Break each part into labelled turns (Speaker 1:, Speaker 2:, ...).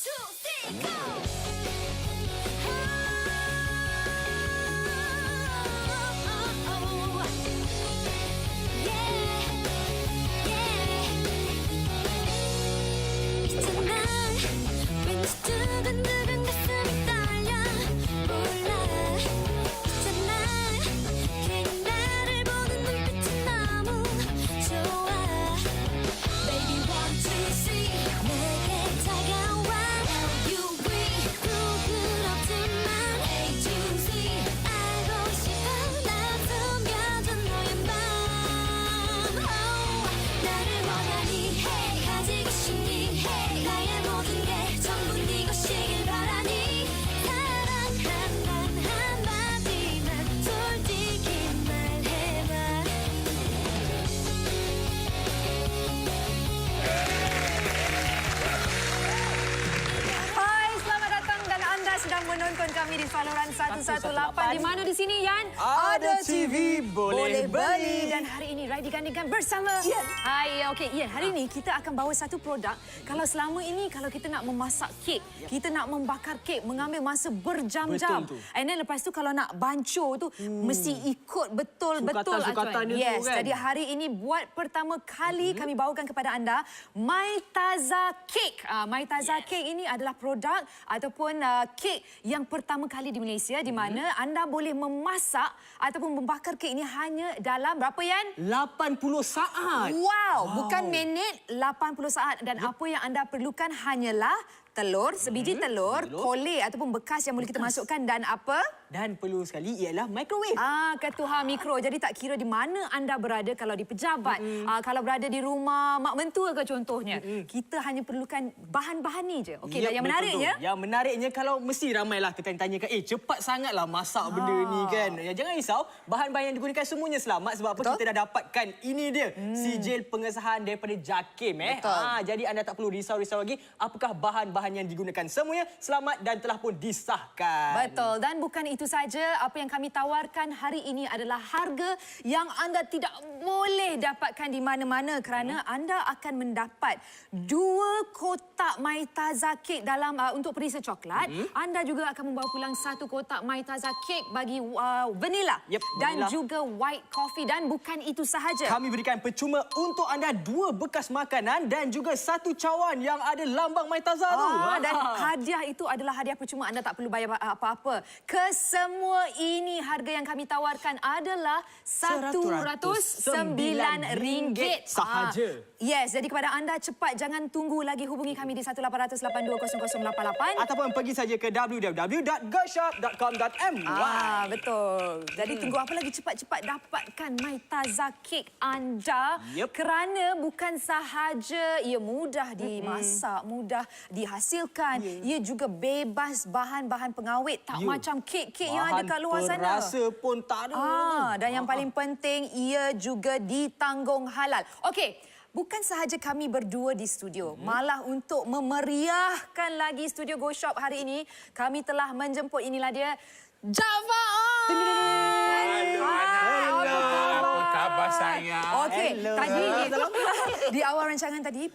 Speaker 1: 2, 3, go! 두근두근 가슴이 떨려 몰라 있잖아 괜히 나를 보는 눈빛이 너무 좋아 Baby want to see 내게 다가와 You we 부끄럽지만 A to Z 알고 싶어 나 숨겨둔 너의 맘 나를 원하니 hey 가지고 싶니 hey 나의 모든 게 전부 네 것이길 바라니 사랑한단 한마디만 솔직히 말해봐
Speaker 2: Hai, selamat datang dan anda sedang menonton kami di saluran 118 di mana di sini Yan?
Speaker 3: Ada TV boleh beli.
Speaker 2: Dan hari ini Rai digandingkan bersama
Speaker 3: Ian.
Speaker 2: Hai, okey Ian, hari ini kita akan bawa satu produk. Kalau selama ini kalau kita nak memasak kek, kita nak membakar kek mengambil masa berjam-jam.
Speaker 3: Betul tu.
Speaker 2: And then lepas tu kalau nak bancuh tu mesti ikut betul-betul
Speaker 3: Sukatan-sukatan dia tu
Speaker 2: Yes,
Speaker 3: kan.
Speaker 2: jadi hari ini buat pertama kali kami bawakan kepada anda My Taza Cake. My Taza Cake ini adalah produk ataupun kek yang pertama kali di Malaysia di mana anda boleh memasak ataupun membakar kek ini hanya dalam berapa Yan?
Speaker 3: 80 saat.
Speaker 2: Wow, bukan minit, 80 saat dan apa yang anda perlukan hanyalah telur, sebiji telur, kolej ataupun bekas yang boleh kita masukkan dan apa?
Speaker 3: Dan perlu sekali ialah microwave.
Speaker 2: Ketuha mikro. Jadi tak kira di mana anda berada, kalau di pejabat, kalau berada di rumah mak mentua ke contohnya. Kita hanya perlukan bahan-bahan ni je. Okey, dan yang menariknya?
Speaker 3: Yang menariknya kalau mesti ramailah tanyakan, cepat sangatlah masak benda ni kan. Ya, jangan risau, bahan-bahan yang digunakan semuanya selamat sebab apa kita dah dapatkan ini dia, sijil pengesahan daripada JAKIM. Jadi anda tak perlu risau-risau lagi apakah bahan-bahan yang digunakan. Semuanya selamat dan telah pun disahkan.
Speaker 2: Betul. Dan bukan itu saja, apa yang kami tawarkan hari ini adalah harga yang anda tidak boleh dapatkan di mana-mana kerana anda akan mendapat 2 kotak My Taza Cake dalam untuk perisa coklat. Anda juga akan membawa pulang 1 kotak My Taza Cake bagi vanilla dan
Speaker 3: vanilla.
Speaker 2: juga white coffee. Dan bukan itu sahaja.
Speaker 3: Kami berikan percuma untuk anda 2 bekas makanan dan juga 1 cawan yang ada lambang My Taza tu.
Speaker 2: Dan hadiah itu adalah hadiah percuma. Anda tak perlu bayar apa-apa. Kesemua ini harga yang kami tawarkan adalah RM109
Speaker 3: sahaja.
Speaker 2: Yes, jadi kepada anda cepat jangan tunggu lagi, hubungi kami di 1882000088
Speaker 3: ataupun pergi saja ke www.goshop.com.my.
Speaker 2: Betul. Jadi tunggu apa lagi, cepat-cepat dapatkan My Taza Cake anda kerana bukan sahaja ia mudah dimasak, mudah dihasilkan, ia juga bebas bahan-bahan pengawet, tak macam kek-kek yang ada kat luar sana.
Speaker 3: Rasa pun tak ada.
Speaker 2: Dan yang paling penting ia juga ditanggung halal. Okey, bukan sahaja kami berdua di studio, malah untuk memeriahkan lagi studio Go Shop hari ini, kami telah menjemput, inilah dia, Jaafar On.
Speaker 4: Apa khabar sayang?
Speaker 2: Okey, tadi di awal rancangan tadi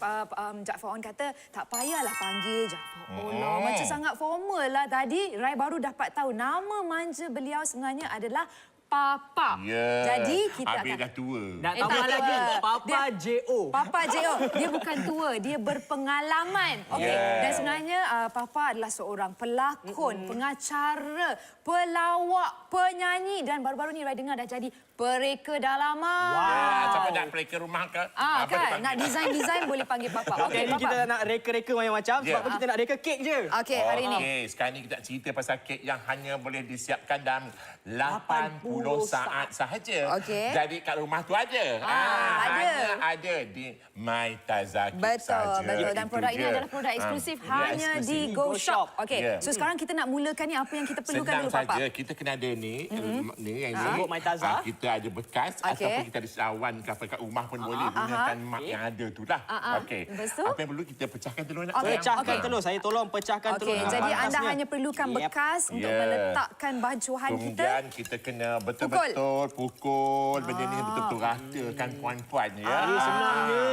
Speaker 2: Jaafar On kata tak payahlah panggil Jaafar On lah. Macam sangat formal lah tadi. Rai baru dapat tahu nama manja beliau sebenarnya adalah Papa. Jadi kita
Speaker 4: Habis
Speaker 2: akan
Speaker 4: dah tua.
Speaker 3: Nak
Speaker 2: tak
Speaker 3: tambah lagi,
Speaker 2: apa.
Speaker 3: Papa J.O.
Speaker 2: Papa J.O. Dia bukan tua, dia berpengalaman. Okey. Dan sebenarnya Papa adalah seorang pelakon, pengacara, pelawak, penyanyi dan baru-baru ni Rai dengar dah jadi pereka dalaman.
Speaker 4: Siapa nak pergi ke rumah ke? Apa
Speaker 2: Kan,
Speaker 4: dipanggil?
Speaker 2: nak design boleh panggil Papa.
Speaker 3: Okey,
Speaker 2: Okey,
Speaker 3: ni kita
Speaker 2: Papa.
Speaker 3: nak reka-reka macam-macam sebab apa kita nak reka kek je.
Speaker 2: Okey, hari ini.
Speaker 4: Okey, sekarang ni kita nak cerita pasal kek yang hanya boleh disiapkan dalam 80 saat sahaja.
Speaker 2: Okey.
Speaker 4: Jadi kat rumah tu ada.
Speaker 2: ada.
Speaker 4: Hanya ada di My Taza Cake sahaja.
Speaker 2: Betul. Dan
Speaker 4: Itu
Speaker 2: produk ini
Speaker 4: dia.
Speaker 2: adalah produk eksklusif
Speaker 4: Dia
Speaker 2: hanya
Speaker 4: eksklusif.
Speaker 2: di Go Shop. Okey.
Speaker 4: Ya.
Speaker 2: So sekarang kita nak mulakan ni, apa yang kita perlukan
Speaker 4: Senang
Speaker 2: dulu Papa?
Speaker 4: saja, kita kena ada ni, ni yang ni.
Speaker 3: Sebut My Taza.
Speaker 4: Kita ada bekas ataupun kita ada cawan kat rumah pun boleh gunakan mak yang ada tu lah. Okey.
Speaker 2: Lepas tu?
Speaker 4: Apa yang perlu kita pecahkan telur nak?
Speaker 2: Okey.
Speaker 3: Pecahkan telur. Saya tolong pecahkan telur.
Speaker 2: Okey, jadi anda
Speaker 3: Panasnya.
Speaker 2: hanya perlukan bekas untuk
Speaker 4: Ya.
Speaker 2: meletakkan bancuhan kita.
Speaker 4: Kemudian kita kena betul-betul pukul benda ni betul-betul ratakan puan-puan ya.
Speaker 3: Senangnya.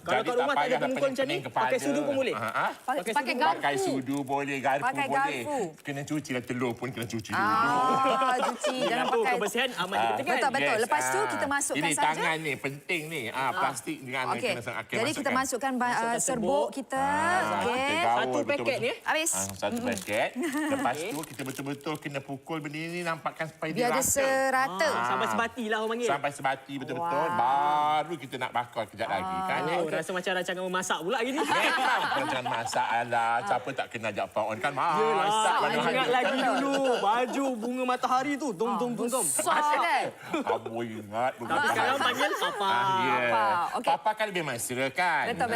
Speaker 3: Kalau
Speaker 4: Jadi
Speaker 3: kat rumah tak ada
Speaker 4: payah
Speaker 3: pengukul macam ni,
Speaker 4: pening-pening kepala.
Speaker 3: pakai sudu pun boleh.
Speaker 2: Pakai
Speaker 3: sudu,
Speaker 2: garpu
Speaker 4: Pakai sudu boleh, garpu
Speaker 2: Pakai
Speaker 4: boleh.
Speaker 2: garpu.
Speaker 4: Kena cuci lah, telur pun kena cuci dulu.
Speaker 2: Cuci. Jangan
Speaker 3: Itu
Speaker 2: pakai.
Speaker 3: kebersihan amat kita kan.
Speaker 2: Betul. Lepas tu kita masukkan
Speaker 4: ini
Speaker 2: saja.
Speaker 4: tangan ni penting ni. Plastik jangan
Speaker 2: Okey.
Speaker 4: kena
Speaker 2: Jadi kita masukkan
Speaker 3: Masukkan
Speaker 2: serbuk kita. Okey.
Speaker 3: Satu paket ni.
Speaker 2: Habis.
Speaker 4: Satu paket. Lepas tu kita betul-betul kena pukul benda ni nampakkan supaya dia
Speaker 2: Biar dia
Speaker 4: rata.
Speaker 2: serata.
Speaker 3: Sampai sebati lah orang panggil.
Speaker 4: Sampai sebati betul-betul.
Speaker 2: Wow.
Speaker 4: Baru kita nak bakar kejap lagi kan.
Speaker 3: Oh, rasa macam rancangan memasak pula gini.
Speaker 4: Memang jangan masak lah. Siapa tak kena ajak Pak On kan masak.
Speaker 3: Ingat lagi dulu baju bunga matahari tu. Tum.
Speaker 2: Besar kan?
Speaker 4: Kamu ingat.
Speaker 3: Tapi sekarang panggil Papa.
Speaker 4: Ya.
Speaker 2: Okey.
Speaker 4: Papa kan lebih mesra kan.
Speaker 2: Betul.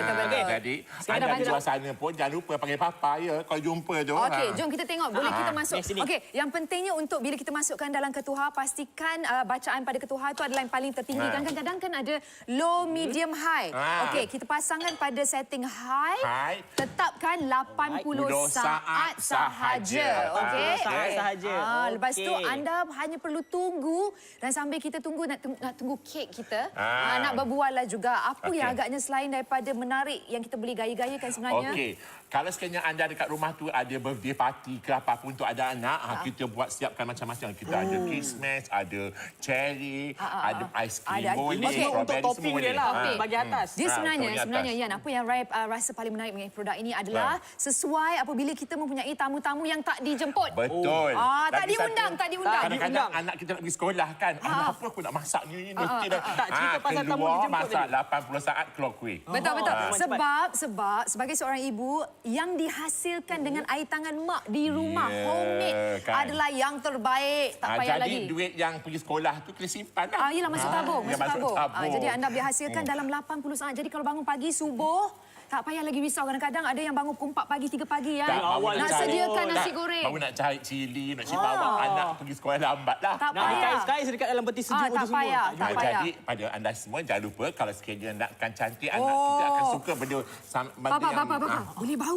Speaker 4: Jadi
Speaker 2: Sekarang dah
Speaker 4: anda di
Speaker 2: panggil.
Speaker 4: luar sana pun jangan lupa panggil Papa ya. Kalau jumpa tu.
Speaker 2: Okey, jom kita tengok. Boleh kita masuk.
Speaker 3: Di sini.
Speaker 2: Okey, yang pentingnya untuk bila kita masukkan dalam ketuhar, pastikan bacaan pada ketuhar tu adalah yang paling tertinggi. Kadang-kadang kan ada low, medium, high. Okey, kita pasangkan pada setting high.
Speaker 4: High.
Speaker 2: Tetapkan 80 saat sahaja. Okey.
Speaker 3: 80 saat sahaja.
Speaker 2: Lepas tu
Speaker 3: Okey.
Speaker 2: anda hanya perlu tunggu dan sambil kita tunggu nak tunggu kek kita. Nak berbual lah juga. Apa yang agaknya selain daripada menarik yang kita boleh gaya-gayakan sebenarnya.
Speaker 4: Okey. Kalau sekiranya anda dekat rumah tu ada birthday party ke apa-apa untuk ada anak, kita buat siapkan macam-macam. Kita ada Christmas, ada cherry, ada ice cream
Speaker 2: Ada.
Speaker 4: boleh,
Speaker 2: Okey.
Speaker 3: Untuk
Speaker 4: strawberry
Speaker 3: topping
Speaker 4: semua
Speaker 3: dia
Speaker 4: boleh.
Speaker 3: lah.
Speaker 2: Okey.
Speaker 3: Bagi atas.
Speaker 2: Dia
Speaker 4: semuanya
Speaker 2: sebenarnya
Speaker 4: atas.
Speaker 2: Yan, apa yang Rai rasa paling menarik mengenai produk ini adalah sesuai apabila kita mempunyai tamu-tamu yang tak dijemput.
Speaker 4: Betul.
Speaker 2: Tak
Speaker 4: Lagi
Speaker 2: diundang,
Speaker 4: satu,
Speaker 2: tak diundang.
Speaker 4: Kadang-kadang anak kita nak pergi sekolah kan. Apa aku nak masak ni? Mesti dah.
Speaker 3: Tak, cerita pasal tamu
Speaker 4: keluar
Speaker 3: dijemput
Speaker 4: masak 80 saat keluar kuih.
Speaker 2: Betul.
Speaker 3: cepat.
Speaker 2: Sebab sebagai seorang ibu yang dihasilkan dengan air tangan mak di rumah, homemade
Speaker 4: kan.
Speaker 2: adalah yang terbaik. Tak payah
Speaker 4: jadi
Speaker 2: lagi.
Speaker 4: duit yang pergi sekolah tu kena simpan lah.
Speaker 2: Yelah, masuk tabung.
Speaker 4: Ya, masuk tabung.
Speaker 2: Jadi anda boleh hasilkan dalam 80 saat. Jadi kalau bangun pagi subuh, tak payah lagi risau. Kadang-kadang ada yang bangun pukul 4 pagi, 3 pagi ya.
Speaker 3: awal
Speaker 2: Nak
Speaker 3: cari-
Speaker 2: sediakan nasi
Speaker 4: Tak,
Speaker 2: goreng.
Speaker 4: baru nak cari cili, nak cari bawang, anak pergi sekolah lambat lah.
Speaker 2: Tak
Speaker 3: Nak
Speaker 2: payah.
Speaker 3: dikais-kais dekat dalam peti sejuk tu
Speaker 2: tak
Speaker 3: semua.
Speaker 2: payah. Tak payah.
Speaker 4: Jadi pada anda semua jangan lupa kalau sekiranya nakkan cantik anak kita akan suka benda
Speaker 2: Papa.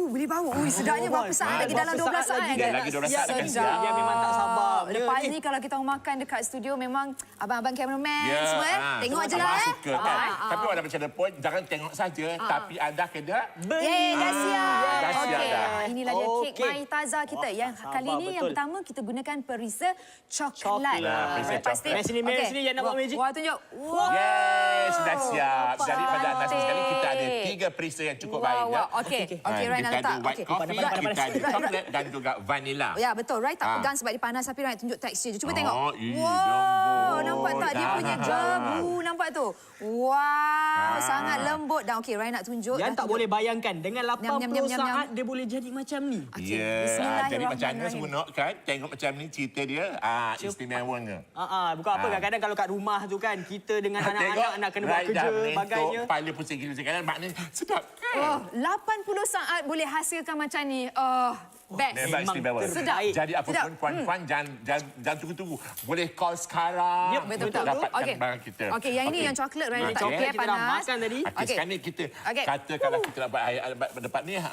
Speaker 2: Boleh bau. Ui, sedapnya berapa saat lagi dalam 12 saat.
Speaker 4: lagi. Lagi 12 saat akan siap.
Speaker 3: Dia memang tak sabar.
Speaker 2: Lepas ni kalau kita makan dekat studio memang abang-abang cameraman
Speaker 4: Ya,
Speaker 2: semua tengok je lah
Speaker 4: suka kan. Tapi walau macam mana pun jangan tengok saja tapi anda kena
Speaker 2: Dah siap.
Speaker 4: dah siap
Speaker 2: Okey.
Speaker 4: dah.
Speaker 2: Inilah dia kek
Speaker 3: Okey.
Speaker 2: Mai Taza kita. Yang kali ini yang
Speaker 3: betul.
Speaker 2: pertama kita gunakan perisa coklat.
Speaker 4: Perisa
Speaker 2: Pasti.
Speaker 4: coklat.
Speaker 3: Mari sini, yang nak buat magic.
Speaker 2: Wah, tunjuk. Wah.
Speaker 4: Yes, sudah siap. Jadi pada anda
Speaker 2: cantik.
Speaker 4: sekali kita ada 3 perisa yang cukup baik. ya.
Speaker 2: Okey. Okey, Rai nak
Speaker 4: Kita ada
Speaker 2: letak.
Speaker 4: white
Speaker 2: Okey.
Speaker 4: coffee, kita ada coklat dan juga vanilla.
Speaker 2: Ya, betul. Rai tak pegang sebab dia panas tapi Rai tunjuk tekstur je. Cuba tengok.
Speaker 4: lembut.
Speaker 2: Nampak tak dia punya jabu? Nampak tu? Wow, sangat lembut. Dan okey, Rai nak tunjuk.
Speaker 3: Yang
Speaker 2: dah
Speaker 3: tak
Speaker 2: tunjuk.
Speaker 3: boleh bayangkan dengan 80
Speaker 2: Nyam.
Speaker 3: saat dia boleh jadi macam ni.
Speaker 2: Okey,
Speaker 4: Ya, jadi macam mana
Speaker 2: Bismillahirrahmanirrahim.
Speaker 4: seronok kan? Tengok macam ni cerita dia. Istimewanya.
Speaker 3: Bukan apa kadang-kadang kalau kat rumah tu kan kita dengan anak-anak nak kena buat
Speaker 4: Rai dah
Speaker 3: kerja
Speaker 4: menentuk,
Speaker 3: bagainya.
Speaker 4: Kepala pusing gila sekarang maknanya sedap kan?
Speaker 2: Oh, 80 saat boleh hasilkan macam ni. Best.
Speaker 4: Memang istimewa.
Speaker 2: Sedap.
Speaker 4: Jadi apa
Speaker 2: Sedap.
Speaker 4: pun puan-puan jangan tunggu-tunggu. Boleh call sekarang
Speaker 3: Yep,
Speaker 4: untuk
Speaker 2: betul.
Speaker 4: dapatkan
Speaker 2: Okey.
Speaker 4: barang kita.
Speaker 2: Okey, yang ini yang coklat Rai letak
Speaker 3: Coklat
Speaker 2: okey
Speaker 3: kita dah
Speaker 2: panas.
Speaker 3: makan tadi.
Speaker 4: Okey, sekarang ni kita
Speaker 2: Okey.
Speaker 4: kata kalau kita nak buat air dapat ni.
Speaker 2: Okey,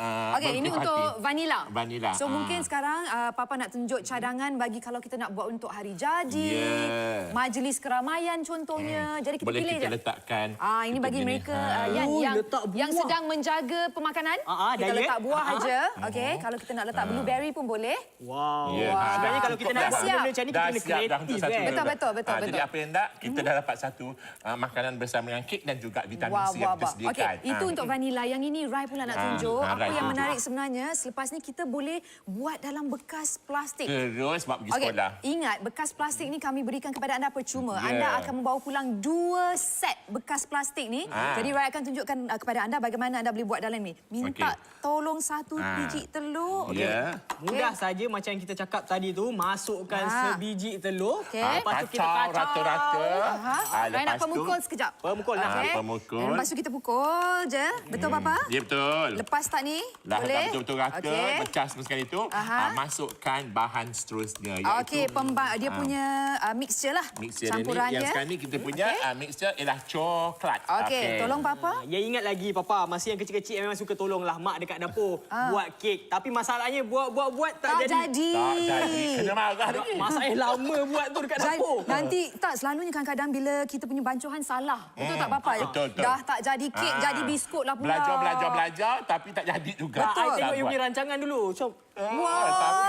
Speaker 2: ini
Speaker 4: birthday
Speaker 2: untuk
Speaker 4: party.
Speaker 2: vanilla.
Speaker 4: Vanilla.
Speaker 2: So mungkin sekarang Papa nak tunjuk cadangan bagi kalau kita nak buat untuk hari jadi,
Speaker 4: Yeah.
Speaker 2: majlis keramaian contohnya. Jadi kita
Speaker 4: Boleh
Speaker 2: pilih
Speaker 4: kita
Speaker 2: je.
Speaker 4: letakkan.
Speaker 2: Ini bagi
Speaker 4: begini.
Speaker 2: mereka yang
Speaker 3: letak buah.
Speaker 2: yang sedang menjaga pemakanan. Kita
Speaker 3: diet.
Speaker 2: letak buah aja. Okey, kalau kita nak letak blueberry pun boleh.
Speaker 3: Wow.
Speaker 4: Ya,
Speaker 3: Sebenarnya kalau kita nak buat
Speaker 2: siap.
Speaker 3: benda macam ni kita kena kreatif kan.
Speaker 2: Betul.
Speaker 4: Jadi apa yang tak, kita dah dapat satu makanan bersama dengan kek dan juga vitamin C yang kita
Speaker 2: Okey,
Speaker 4: sediakan.
Speaker 2: itu untuk vanilla. Yang ini Rai pula nak tunjuk. Apa
Speaker 4: Rai
Speaker 2: yang
Speaker 4: tunjuk.
Speaker 2: menarik sebenarnya, selepas ni kita boleh buat dalam bekas plastik.
Speaker 4: Terus buat pergi
Speaker 2: Okey,
Speaker 4: sekolah.
Speaker 2: ingat bekas plastik ni kami berikan kepada anda percuma.
Speaker 4: Ya.
Speaker 2: Anda akan membawa pulang 2 set bekas plastik ni. Jadi Rai akan tunjukkan kepada anda bagaimana anda boleh buat dalam ni. Minta tolong 1 biji telur. Okey.
Speaker 4: Ya.
Speaker 3: Mudah saja macam yang kita cakap tadi tu, masukkan sebiji telur.
Speaker 2: Okey.
Speaker 3: Lepas tu kita kacau
Speaker 4: rata-rata.
Speaker 2: Rai nak
Speaker 4: Lepas tu,
Speaker 2: pemukul sekejap.
Speaker 3: Pemukul lah.
Speaker 2: Okey.
Speaker 4: pemukul.
Speaker 2: Dan lepas tu kita pukul je. Betul Papa?
Speaker 4: Ya, betul.
Speaker 2: Lepas tak ni?
Speaker 4: Dah
Speaker 2: boleh?
Speaker 4: betul-betul rata,
Speaker 2: Okey.
Speaker 4: pecah semua sekali tu. Masukkan bahan seterusnya.
Speaker 2: Okey, dia punya mixture lah.
Speaker 4: Mixture
Speaker 2: Campuran
Speaker 4: ni. Yang
Speaker 2: dia.
Speaker 4: sekarang ni kita punya mixture ialah coklat.
Speaker 2: Okey, tolong Papa.
Speaker 3: Ya ingat lagi Papa, masa yang kecil-kecil memang suka tolonglah mak dekat dapur buat kek. Tapi masalahnya buat tak jadi.
Speaker 4: Tak jadi. Kena marah.
Speaker 3: Masalahnya lama buat tu dekat dapur.
Speaker 2: Nanti tak selalunya kadang-kadang bila kita punya bancuhan salah. Betul tak Papa?
Speaker 4: Betul.
Speaker 2: Dah tak jadi kek, jadi biskut lah pula.
Speaker 4: Belajar belajar-belajar tapi tak jadi juga.
Speaker 3: I tengok
Speaker 4: Tak
Speaker 3: you
Speaker 4: buat.
Speaker 3: punya rancangan dulu. So,
Speaker 4: Tapi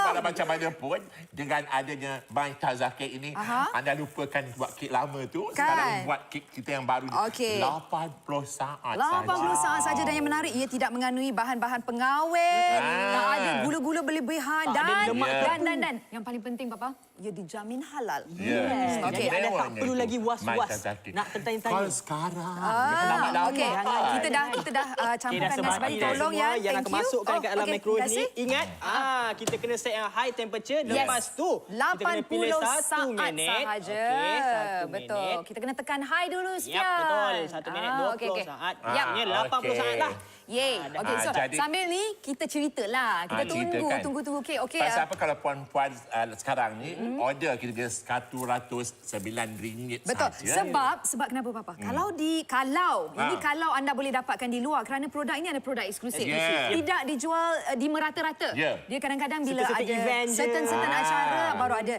Speaker 4: pada macam mana pun, dengan adanya My Taza Cake ini, anda lupakan buat kek lama tu.
Speaker 2: Kan?
Speaker 4: Sekarang buat kek kita yang baru ni.
Speaker 2: Okey.
Speaker 4: 80 saat
Speaker 2: 80 saat saja dan yang menarik ia tidak mengandungi bahan-bahan pengawet, tak ada gula-gula berlebihan
Speaker 3: Tak ada
Speaker 2: dan,
Speaker 3: lemak
Speaker 2: dan yang paling penting papa, ia dijamin halal.
Speaker 4: Ya.
Speaker 2: Okey,
Speaker 3: Jadi anda tak
Speaker 4: Mewahnya
Speaker 3: perlu
Speaker 4: tu,
Speaker 3: lagi
Speaker 4: My
Speaker 3: was-was
Speaker 4: Taza Cake.
Speaker 3: nak tertanya-tanya.
Speaker 4: Kalau sekarang,
Speaker 2: Okey, kita dah
Speaker 3: Okey,
Speaker 2: campurkan
Speaker 3: dah
Speaker 2: nasi
Speaker 3: sebab
Speaker 2: bagi
Speaker 3: dah
Speaker 2: tolong
Speaker 3: semua
Speaker 2: ya.
Speaker 3: yang
Speaker 2: Thank
Speaker 3: akan
Speaker 2: you.
Speaker 3: masukkan kat dalam
Speaker 2: okey,
Speaker 3: microwave
Speaker 2: terima
Speaker 3: ni.
Speaker 2: kasih.
Speaker 3: Ingat, kita kena set yang high temperature.
Speaker 2: Yes.
Speaker 3: Lepas tu, kita kena pilih
Speaker 2: 80
Speaker 3: 1
Speaker 2: saat
Speaker 3: minit.
Speaker 2: sahaja.
Speaker 3: Okey, 1
Speaker 2: Betul.
Speaker 3: minit.
Speaker 2: Kita kena tekan high dulu
Speaker 3: Yap,
Speaker 2: sekian.
Speaker 3: betul. 1 minit 20
Speaker 2: okey.
Speaker 3: saat.
Speaker 2: Yap.
Speaker 3: Ini 80 saat lah.
Speaker 2: Yeay. Okey, so
Speaker 4: jadi-
Speaker 2: sambil ni kita ceritalah. Kita
Speaker 4: ceritakan.
Speaker 2: tunggu. Okey.
Speaker 4: Pasal apa kalau puan-puan sekarang ni, order kira-kira RM109
Speaker 2: Betul.
Speaker 4: saja.
Speaker 2: Sebab kenapa papa? Kalau kalau anda boleh dapatkan di luar kerana produk ini ada produk eksklusif.
Speaker 4: Yeah.
Speaker 2: Tidak dijual di merata-rata.
Speaker 4: Yeah.
Speaker 2: Dia kadang-kadang bila
Speaker 3: Certain
Speaker 2: ada
Speaker 3: event je.
Speaker 2: certain acara baru ada.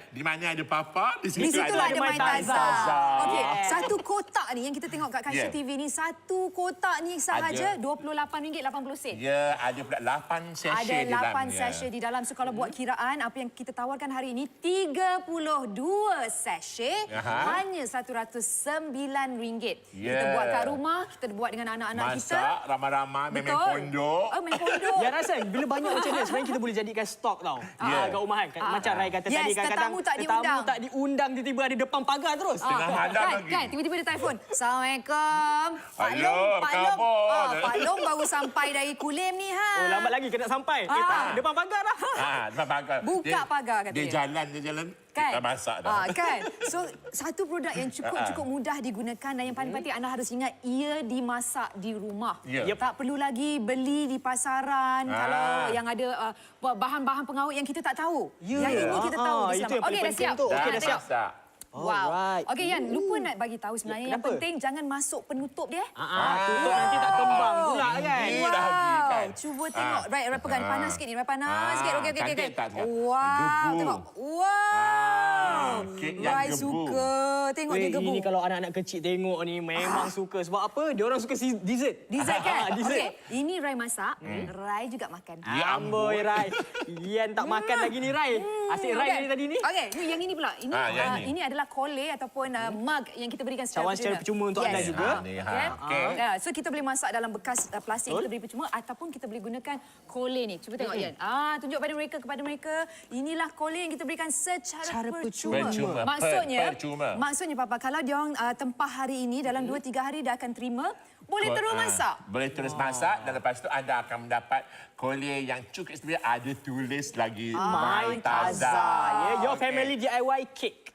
Speaker 4: Di mana ada papa, di
Speaker 2: Di
Speaker 4: situ
Speaker 2: situlah ada
Speaker 3: My
Speaker 2: My Taza.
Speaker 3: Taza.
Speaker 2: Okey, satu kotak ni yang kita tengok kat Kaisha
Speaker 4: Yeah.
Speaker 2: TV ni, satu kotak ni sahaja RM28.80.
Speaker 4: Ya, ada pula 8 sachet
Speaker 2: Ada
Speaker 4: di
Speaker 2: 8
Speaker 4: dalamnya.
Speaker 2: sachet di dalam. So kalau buat kiraan apa yang kita tawarkan hari ini 32 sachet hanya RM109. Kita
Speaker 4: Yeah.
Speaker 2: buat kat rumah, kita buat dengan anak-anak kita.
Speaker 4: Masak ramai-ramai, main pondok.
Speaker 2: Oh, main pondok.
Speaker 3: Ya rasa bila banyak macam ni sebenarnya kita boleh jadikan stok tau.
Speaker 4: Ya.
Speaker 3: Kat rumah kan. Macam Rai kata
Speaker 2: Yes,
Speaker 3: tadi kadang-kadang
Speaker 2: tetamu tak diundang.
Speaker 3: tak diundang tiba-tiba ada depan pagar terus.
Speaker 4: Tengah malam lagi.
Speaker 2: Kan, tiba-tiba dia telefon. Assalamualaikum. Pak
Speaker 4: Hello,
Speaker 2: Long, Pak Long.
Speaker 4: khabar?
Speaker 2: Pak Long baru sampai dari Kulim ni ha.
Speaker 3: Oh lambat lagi kena sampai. Depan pagar lah.
Speaker 4: Depan pagar.
Speaker 2: Buka pagar kata
Speaker 4: dia.
Speaker 2: dia.
Speaker 4: Dia jalan.
Speaker 2: Kan?
Speaker 4: Kita masak dah.
Speaker 2: Kan? So, satu produk yang cukup mudah digunakan dan yang paling penting anda harus ingat ia dimasak di rumah.
Speaker 4: Ya.
Speaker 2: Tak perlu lagi beli di pasaran kalau yang ada bahan-bahan pengawet yang kita tak tahu.
Speaker 3: Ya.
Speaker 2: Yang ini kita tahu dia
Speaker 3: Itu yang
Speaker 2: selamat.
Speaker 3: paling
Speaker 2: Okey, dah
Speaker 3: penting
Speaker 2: siap.
Speaker 3: tu.
Speaker 2: Kita
Speaker 3: Okey,
Speaker 2: nak
Speaker 3: dah siap.
Speaker 2: tengok. Wow.
Speaker 3: Alright.
Speaker 2: Okey Yan, lupa nak bagi tahu sebenarnya yang
Speaker 3: kenapa?
Speaker 2: penting jangan masuk penutup dia.
Speaker 3: Tutup nanti tak kembang pula kan.
Speaker 4: Ini dah habis kan.
Speaker 2: Cuba tengok. Right, pegang panas sikit ni. Panas sikit. Okey.
Speaker 4: cantik tak tengok?
Speaker 2: Wow.
Speaker 4: Gebu.
Speaker 2: Tengok. Wow.
Speaker 4: kek yang
Speaker 2: Rai
Speaker 4: gebu.
Speaker 2: suka. Tengok dia gebu.
Speaker 3: Ini kalau anak-anak kecil tengok ni memang suka. Sebab apa? Dia orang suka dessert.
Speaker 2: Dessert kan?
Speaker 3: Dessert.
Speaker 2: Okey, ini Rai masak, Rai juga makan.
Speaker 4: Ya
Speaker 3: Amboi
Speaker 4: ampun.
Speaker 3: Rai. Yan tak makan lagi ni Rai. Asyik Rai
Speaker 2: Okey.
Speaker 3: ni tadi ni.
Speaker 2: Okey, ni yang ini pula. Ini
Speaker 4: yang ini.
Speaker 2: ini adalah kole ataupun mug yang kita berikan
Speaker 3: Cawan secara percuma untuk anda juga.
Speaker 4: Ni,
Speaker 2: Okay.
Speaker 4: okey.
Speaker 2: So kita boleh masak dalam bekas plastik kita beri percuma ataupun kita boleh gunakan kole ni. Cuba tengok Yan. Tunjuk kepada mereka. Inilah kole yang kita berikan secara percuma.
Speaker 4: Percuma.
Speaker 2: Maksudnya papa kalau dia orang tempah hari ini dalam 2-3 hari dia akan terima, boleh terus masak.
Speaker 4: Boleh terus masak dan lepas tu anda akan mendapat kolej yang cukup sebenarnya ada tulis lagi
Speaker 3: My Taza. Your family DIY cake.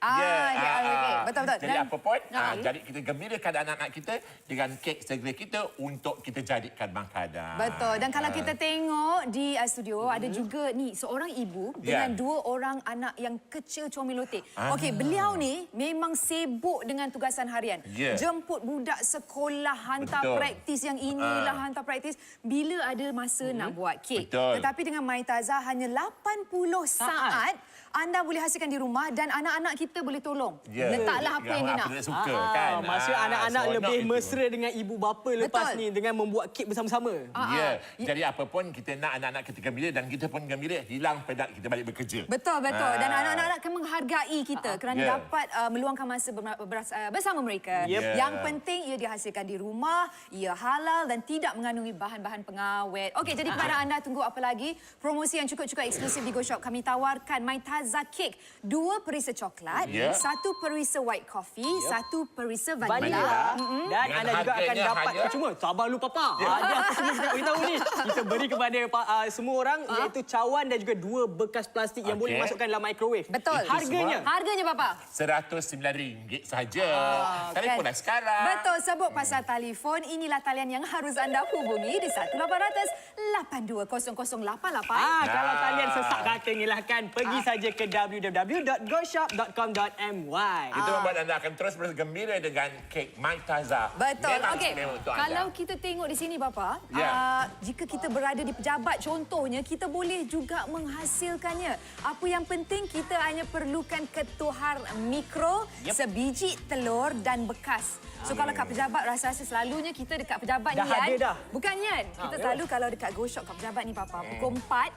Speaker 2: Betul.
Speaker 4: Jadi apa pun, jadi kita gembirakan anak-anak kita dengan kek segera kita untuk kita jadikan makanan.
Speaker 2: Betul. Dan kalau kita tengok di studio ada juga ni seorang ibu dengan 2 orang anak yang kecil comel-otek. Okey, beliau ni memang sibuk dengan tugasan harian. Jemput budak sekolah, hantar praktis yang inilah, hantar praktis. Bila ada masa nak buat kek.
Speaker 4: Betul.
Speaker 2: Tetapi dengan My Taza hanya 80 saat anda boleh hasilkan di rumah dan anak-anak kita boleh tolong. Letaklah apa yang dia nak.
Speaker 4: Apa dia suka kan.
Speaker 3: Maksud anak-anak
Speaker 4: seronok
Speaker 3: lebih
Speaker 4: itu.
Speaker 3: mesra dengan ibu bapa lepas ni dengan membuat kek bersama-sama.
Speaker 4: Jadi apa pun kita nak anak-anak kita gembira dan kita pun gembira, hilang penat kita balik bekerja.
Speaker 2: Betul. Dan anak-anak akan menghargai kita kerana dapat meluangkan masa bersama mereka. Yang penting ia dihasilkan di rumah, ia halal dan tidak mengandungi bahan-bahan pengawet. Okey, jadi kepada anda tunggu apa lagi? Promosi yang cukup-cukup eksklusif di Go Shop kami tawarkan My Taza Cake. 2 perisa coklat, 1 perisa white coffee, 1 perisa vanilla.
Speaker 3: Dan anda juga akan
Speaker 4: harganya
Speaker 3: dapat
Speaker 4: hanya-
Speaker 3: cuma sabar lu papa. Dia sebelum kita beritahu ni. Kita beri kepada semua orang iaitu cawan dan juga 2 bekas plastik yang boleh masukkan dalam microwave.
Speaker 2: Betul. Harganya papa?
Speaker 4: RM109 saja. Telefonlah sekarang.
Speaker 2: Betul, sebut pasal telefon. Inilah talian yang harus anda hubungi di 1800 820088.
Speaker 3: Kalau kalian sesak kata ni lah kan, pergi saja ke www.goshop.com.my.
Speaker 4: Itu membuat anda akan terus bergembira dengan kek Maitaza.
Speaker 2: Betul.
Speaker 4: Memang
Speaker 2: Okey.
Speaker 4: istimewa untuk
Speaker 2: Kalau
Speaker 4: anda.
Speaker 2: kita tengok di sini bapa,
Speaker 4: Ya.
Speaker 2: jika kita berada di pejabat contohnya, kita boleh juga menghasilkannya. Apa yang penting kita hanya perlukan ketuhar mikro, sebiji telur dan bekas. So kalau kat pejabat rasa-rasa selalunya kita dekat pejabat
Speaker 3: Dah
Speaker 2: ni
Speaker 3: ada dah.
Speaker 2: Bukan Yan. Kita
Speaker 3: ya.
Speaker 2: selalu kalau dekat Go Shop kat pejabat ni papa, pukul 4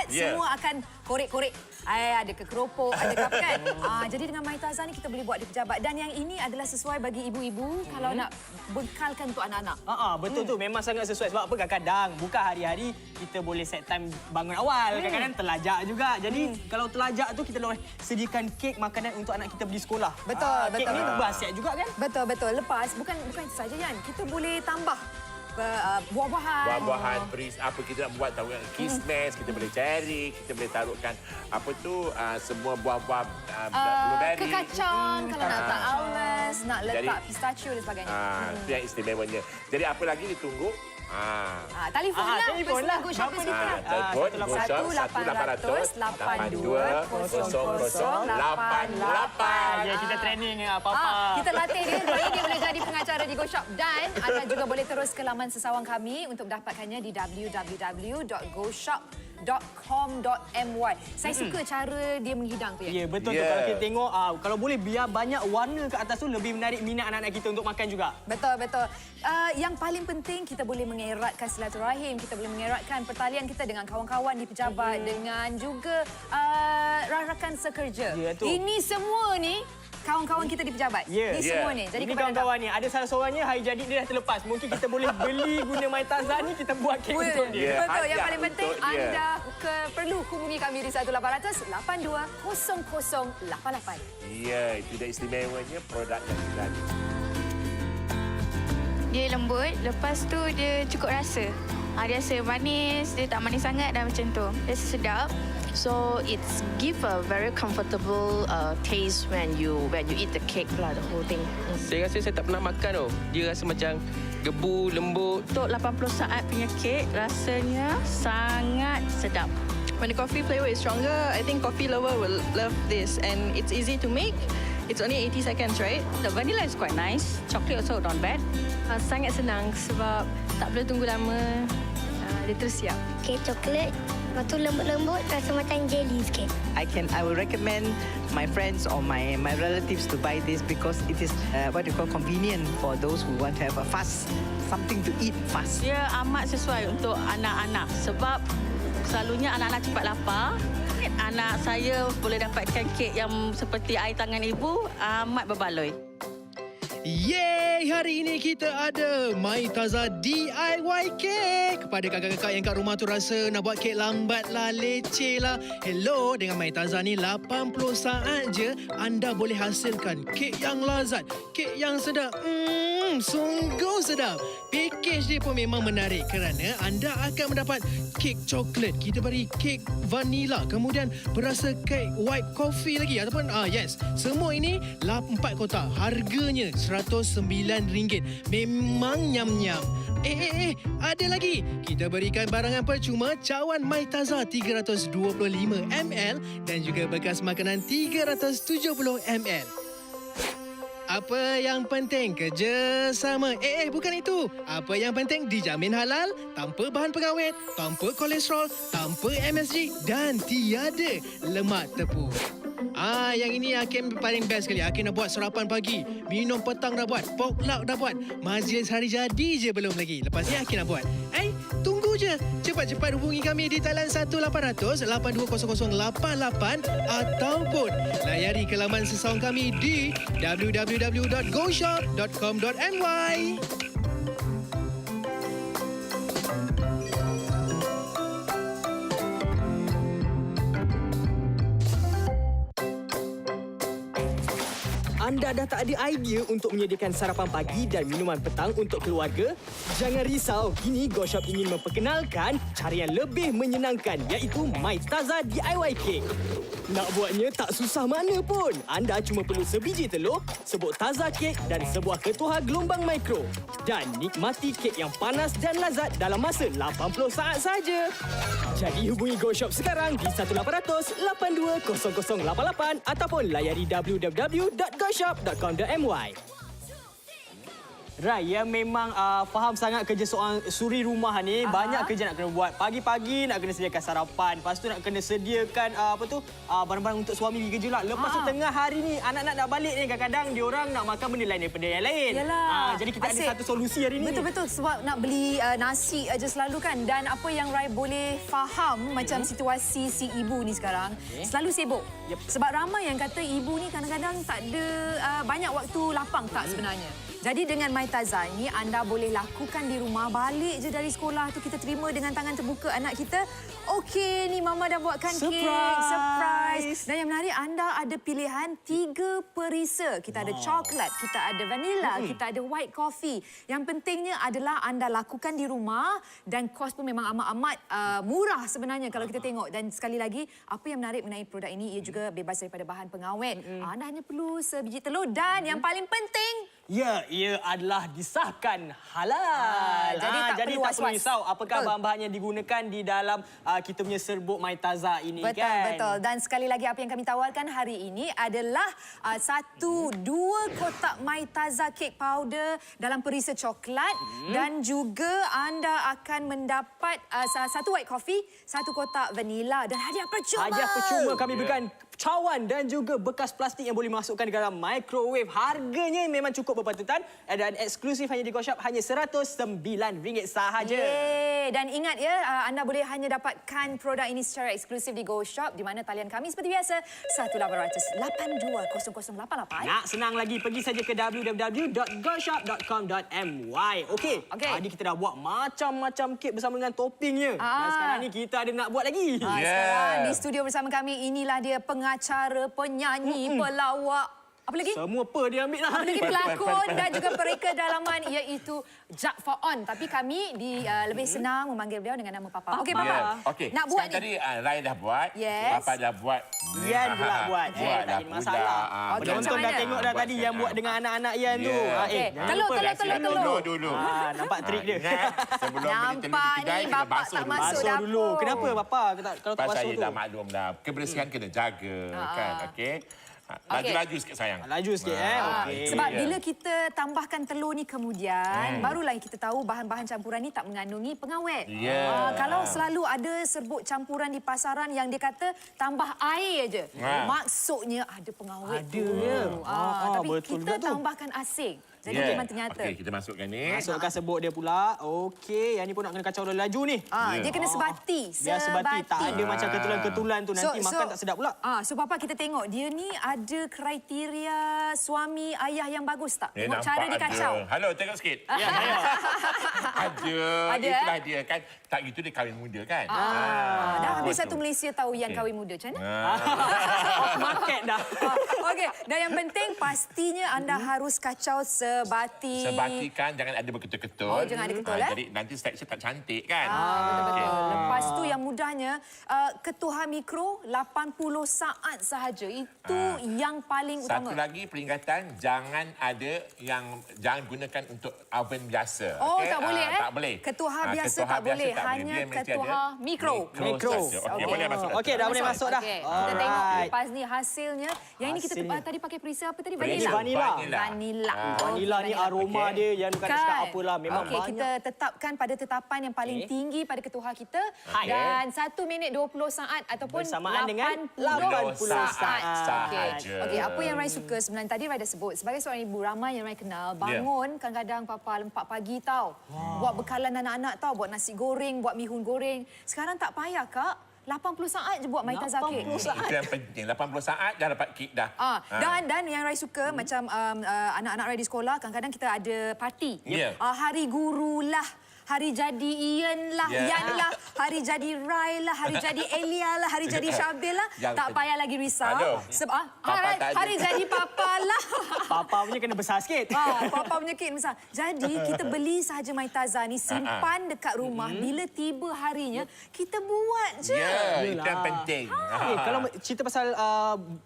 Speaker 4: Ya.
Speaker 2: semua akan korek-korek. Ada ke keropok, ada ke apa kan. Jadi dengan Maitaza ni kita boleh buat di pejabat. Dan yang ini adalah sesuai bagi ibu-ibu kalau nak bekalkan untuk anak-anak.
Speaker 3: Betul tu, memang sangat sesuai. Sebab apa, kadang-kadang bukan hari-hari kita boleh set time bangun awal. Kadang-kadang terlajak juga. Jadi kalau terlajak tu kita boleh sediakan kek makanan untuk anak kita pergi sekolah.
Speaker 2: Betul,
Speaker 3: Kek
Speaker 2: betul.
Speaker 3: ni berkhasiat juga kan?
Speaker 2: Betul. Lepas bukan itu saja Yan. Kita boleh tambah buah-buahan.
Speaker 4: Buah-buahan, beris, apa kita nak buat tahu kan? Kismis, kita boleh cherry, kita boleh taruhkan apa tu semua buah-buah blueberry.
Speaker 2: Ke kacang, kalau nak letak almonds, nak letak
Speaker 4: Jadi-
Speaker 2: pistachio dan sebagainya.
Speaker 4: Itu yang istimewanya. Jadi apa lagi ditunggu?
Speaker 2: Telefon lah.
Speaker 3: telefon lah.
Speaker 2: Go Shop
Speaker 3: Berapa
Speaker 2: kita.
Speaker 4: Telefon
Speaker 2: 1-800-82-0088.
Speaker 3: Ya, kita training apa-apa.
Speaker 2: Kita latih dia. Dia boleh jadi pengacara di Go Shop. Dan anda juga boleh terus ke laman sesawang kami untuk dapatkannya di www.goshop.com.my. Saya suka cara dia menghidang tu
Speaker 3: Ya,
Speaker 2: ya.
Speaker 3: betul tu.
Speaker 4: Ya.
Speaker 3: Kalau kita tengok, kalau boleh biar banyak warna ke atas tu, lebih menarik minat anak-anak kita untuk makan juga.
Speaker 2: Betul. Yang paling penting kita boleh mengeratkan silaturahim, kita boleh mengeratkan pertalian kita dengan kawan-kawan di pejabat, dengan juga rakan sekerja.
Speaker 3: Ya, tu.
Speaker 2: Ini semua ni kawan-kawan kita di pejabat.
Speaker 3: Ya.
Speaker 2: Ini semua ni. Jadi
Speaker 3: Ini
Speaker 2: kepada
Speaker 3: kawan-kawan ni, ada salah seorangnya hari jadi dia dah terlepas. Mungkin kita boleh beli guna Maitaza ni, kita buat kek untuk dia.
Speaker 4: Ya,
Speaker 2: Betul. Yang
Speaker 4: hadiah
Speaker 2: paling penting
Speaker 4: untuk dia.
Speaker 2: anda perlu hubungi kami di 1-800-82-0088.
Speaker 4: Ya, itu dah istimewanya produk yang kita ada.
Speaker 5: Dia lembut, lepas tu dia cukup rasa. Dia rasa manis, dia tak manis sangat dan macam tu. Dia sedap.
Speaker 6: So it's give a very comfortable taste when you eat the cake lah, the whole thing.
Speaker 7: Saya rasa saya tak pernah makan tau. Dia rasa macam gebu, lembut.
Speaker 6: Untuk 80 saat punya kek, rasanya sangat sedap.
Speaker 8: When the coffee flavor is stronger, I think coffee lover will love this. And it's easy to make. It's only 80 seconds, right?
Speaker 6: The vanilla is quite nice. Chocolate also not bad.
Speaker 9: Sangat senang sebab tak perlu tunggu lama. Dia terus siap.
Speaker 1: Kek coklat, lepas tu lembut-lembut, rasa macam jelly sikit.
Speaker 10: I will recommend my friends or my relatives to buy this because it is what you call convenient for those who want to have a fast something to eat fast.
Speaker 6: Dia amat sesuai untuk anak-anak sebab selalunya anak-anak cepat lapar. Anak saya boleh dapatkan kek yang seperti air tangan ibu, amat berbaloi.
Speaker 11: Yeay, hari ini kita ada Maitaza DIY Cake. Kepada kakak-kakak yang kat rumah tu rasa nak buat kek lambat lah, leceh lah. Hello, dengan Maitaza ni 80 saat je anda boleh hasilkan kek yang lazat, kek yang sedap. Sungguh sedap. Package dia pun memang menarik kerana anda akan mendapat kek coklat, kita beri kek vanila, kemudian berasa kek white coffee lagi ataupun yes, semua ini 4 kotak. Harganya RM109. Memang nyam-nyam. Ada lagi. Kita berikan barangan percuma cawan Maitaza 325ml dan juga bekas makanan 370ml. Apa yang penting? Kerjasama. Bukan itu. Apa yang penting? Dijamin halal, tanpa bahan pengawet, tanpa kolesterol, tanpa MSG dan tiada lemak tepung. Yang ini Hakim paling best sekali. Hakim dah buat sarapan pagi, minum petang dah buat, pork lard dah buat, majlis hari jadi je belum lagi. Lepas ni Hakim nak buat. Tunggu je. Cepat-cepat hubungi kami di talian 1-800-820088 ataupun layari ke laman sesawang kami di www.goshop.com.my.
Speaker 3: anda dah tak ada idea untuk menyediakan sarapan pagi dan minuman petang untuk keluarga? Jangan risau, kini GoShop ingin memperkenalkan cara yang lebih menyenangkan iaitu My Taza DIY Cake. Nak buatnya tak susah mana pun. Anda cuma perlu sebiji telur, sebuk Taza Cake dan sebuah ketuhar gelombang mikro. Dan nikmati kek yang panas dan lazat dalam masa 80 saat saja. Jadi hubungi GoShop sekarang di 1800 82 0088 ataupun layari www.goshop.com.my. Rai, ya memang faham sangat kerja seorang suri rumah ni. Banyak kerja nak kena buat. Pagi-pagi nak kena sediakan sarapan. Lepas tu nak kena sediakan barang-barang untuk suami pergi kerja lah. Lepas tu tengah hari ni anak-anak dah balik ni, kadang-kadang diorang nak makan benda lain daripada yang lain. Jadi kita ada satu solusi hari ni.
Speaker 2: Betul-betul, sebab nak beli nasi aja selalu kan. Dan apa yang Rai boleh faham macam situasi si ibu ni sekarang, selalu sibuk. Sebab ramai yang kata ibu ni kadang-kadang tak ada banyak waktu lapang tak sebenarnya. Jadi dengan My Taza ni anda boleh lakukan di rumah, balik je dari sekolah tu kita terima dengan tangan terbuka anak kita. Okey, ni mama dah buatkan kek. Surprise. Dan yang menarik, anda ada pilihan 3 perisa. Kita ada coklat, kita ada vanilla, kita ada white coffee. Yang pentingnya adalah anda lakukan di rumah dan kos pun memang amat-amat murah sebenarnya kalau kita tengok. Dan sekali lagi, apa yang menarik mengenai produk ini, ia juga bebas daripada bahan pengawet. Anda hanya perlu sebiji telur dan yang paling penting,
Speaker 3: ya, ia adalah disahkan halal.
Speaker 2: Jadi tak perlu was-was.
Speaker 3: risau apakah bahan-bahan yang digunakan di dalam kita punya serbuk My Taza ini.
Speaker 2: Betul. Dan sekali lagi apa yang kami tawarkan hari ini adalah 2 kotak My Taza cake powder dalam perisa coklat dan juga anda akan mendapat 1 white coffee, 1 kotak vanilla dan hadiah percuma.
Speaker 3: Hadiah percuma kami berikan cawan dan juga bekas plastik yang boleh masukkan di dalam microwave. Harganya memang cukup berpatutan dan eksklusif hanya di GoShop, hanya RM109 sahaja.
Speaker 2: Dan ingat ya, anda boleh hanya dapatkan produk ini secara eksklusif di GoShop, di mana talian kami seperti biasa 1800 82 0088.
Speaker 3: Nak senang lagi, pergi saja ke www.goshop.com.my. Okey. Tadi kita dah buat macam-macam kek bersama dengan toppingnya. Dan sekarang ni kita ada nak buat lagi.
Speaker 2: Sekarang di studio bersama kami, inilah dia pengacara, penyanyi, pelawak. Apa lagi?
Speaker 3: Semua dia ambil lah.
Speaker 2: Apa lagi? Pelakon dan juga pereka dalaman iaitu Jaafar On. Tapi kami lebih senang memanggil beliau dengan nama Papa. Okey, Papa. Nak buat ni.
Speaker 4: Tadi Rai dah buat.
Speaker 2: Yes.
Speaker 4: Papa dah buat.
Speaker 3: Yan pula buat.
Speaker 4: Buat dah
Speaker 3: masalah. Penonton dah tengok dah tadi yang buat dengan anak-anak Yan tu.
Speaker 2: Telur
Speaker 4: dulu.
Speaker 3: Nampak trik dia.
Speaker 4: Sebelum beli telur di kedai, kena basuh dulu.
Speaker 3: Basuh dulu. Kenapa, Papa? Kalau tak basuh tu?
Speaker 4: Saya dah maklum dah. Kebersihan kena jaga. Kan? Okey. Laju sikit sayang.
Speaker 3: Laju sikit okey.
Speaker 2: Sebab bila kita tambahkan telur ni kemudian barulah kita tahu bahan-bahan campuran ni tak mengandungi pengawet. Kalau selalu ada serbuk campuran di pasaran yang dia kata tambah air aja, maksudnya ada pengawet. Tapi kita tambahkan asing. Jadi memang ternyata.
Speaker 4: Okey, kita masukkan ni.
Speaker 3: Masukkan serbuk dia pula. Okey, yang ni pun nak kena kacau laju ni.
Speaker 2: Dia kena sebati.
Speaker 3: Biar sebati. Tak ada macam ketulan-ketulan tu nanti makan tak sedap pula.
Speaker 2: So Papa, kita tengok dia ni ada kriteria suami ayah yang bagus tak? Tengok cara dia
Speaker 4: ada.
Speaker 2: kacau.
Speaker 4: Halo, tengok sikit.
Speaker 3: Ya,
Speaker 4: ada. Itulah dia kan. Tak gitu dia kahwin muda kan.
Speaker 2: Dah habis satu Malaysia tahu yang kahwin muda. Macam mana?
Speaker 3: Off market dah.
Speaker 2: Okey, dan yang penting pastinya anda harus kacau sebati.
Speaker 4: Sebatikan, jangan ada berketul-ketul.
Speaker 2: Jangan ada ketul.
Speaker 4: Jadi nanti tekstur tak cantik kan.
Speaker 2: Betul-betul. Lepas tu yang mudahnya, ketuhar mikro 80 saat sahaja. Itu yang paling utama.
Speaker 4: Satu lagi peringatan, jangan gunakan untuk oven biasa.
Speaker 2: Tak boleh
Speaker 4: Tak boleh.
Speaker 2: Ketuhar biasa tak boleh. Hanya ketuhar mikro.
Speaker 4: Okey, boleh masuk.
Speaker 3: Okey, dah boleh masuk dah.
Speaker 2: Kita tengok lepas ni hasilnya. Yang ini kita tadi pakai perisa apa tadi?
Speaker 3: Vanilla ni aroma dia yang bukan cakap apalah. Memang banyak.
Speaker 2: Kita tetapkan pada tetapan yang paling tinggi pada ketuhar kita. Dan 1 minit 20 saat ataupun
Speaker 3: bersamaan dengan
Speaker 2: 80 saat.
Speaker 4: sahaja.
Speaker 2: Okey, apa yang Rai suka sebenarnya tadi Rai dah sebut. Sebagai seorang ibu, ramai yang Rai kenal. Bangun kadang-kadang Papa 4 pagi tau. Buat bekalan anak-anak tau. Buat nasi goreng, buat mihun goreng. Sekarang tak payah, Kak. 80 saat je buat My Taza cake.
Speaker 3: 80 saat.
Speaker 4: Itu yang penting. 80 saat dah dapat kek dah.
Speaker 2: Dan yang Rai suka macam anak-anak Rai di sekolah kadang-kadang kita ada parti. Hari guru lah. hari jadi Ian lah, Yan lah, hari jadi Rai lah, hari jadi Elia lah, hari jadi Syabil lah. Tak payah lagi risau. Sebab hari jadi Papa lah.
Speaker 3: Papa punya kena besar sikit.
Speaker 2: Papa punya kek besar. Jadi kita beli sahaja Maitaza ni, simpan dekat rumah. Bila tiba harinya, kita buat je.
Speaker 4: Ya, itu yang penting.
Speaker 3: Kalau cerita pasal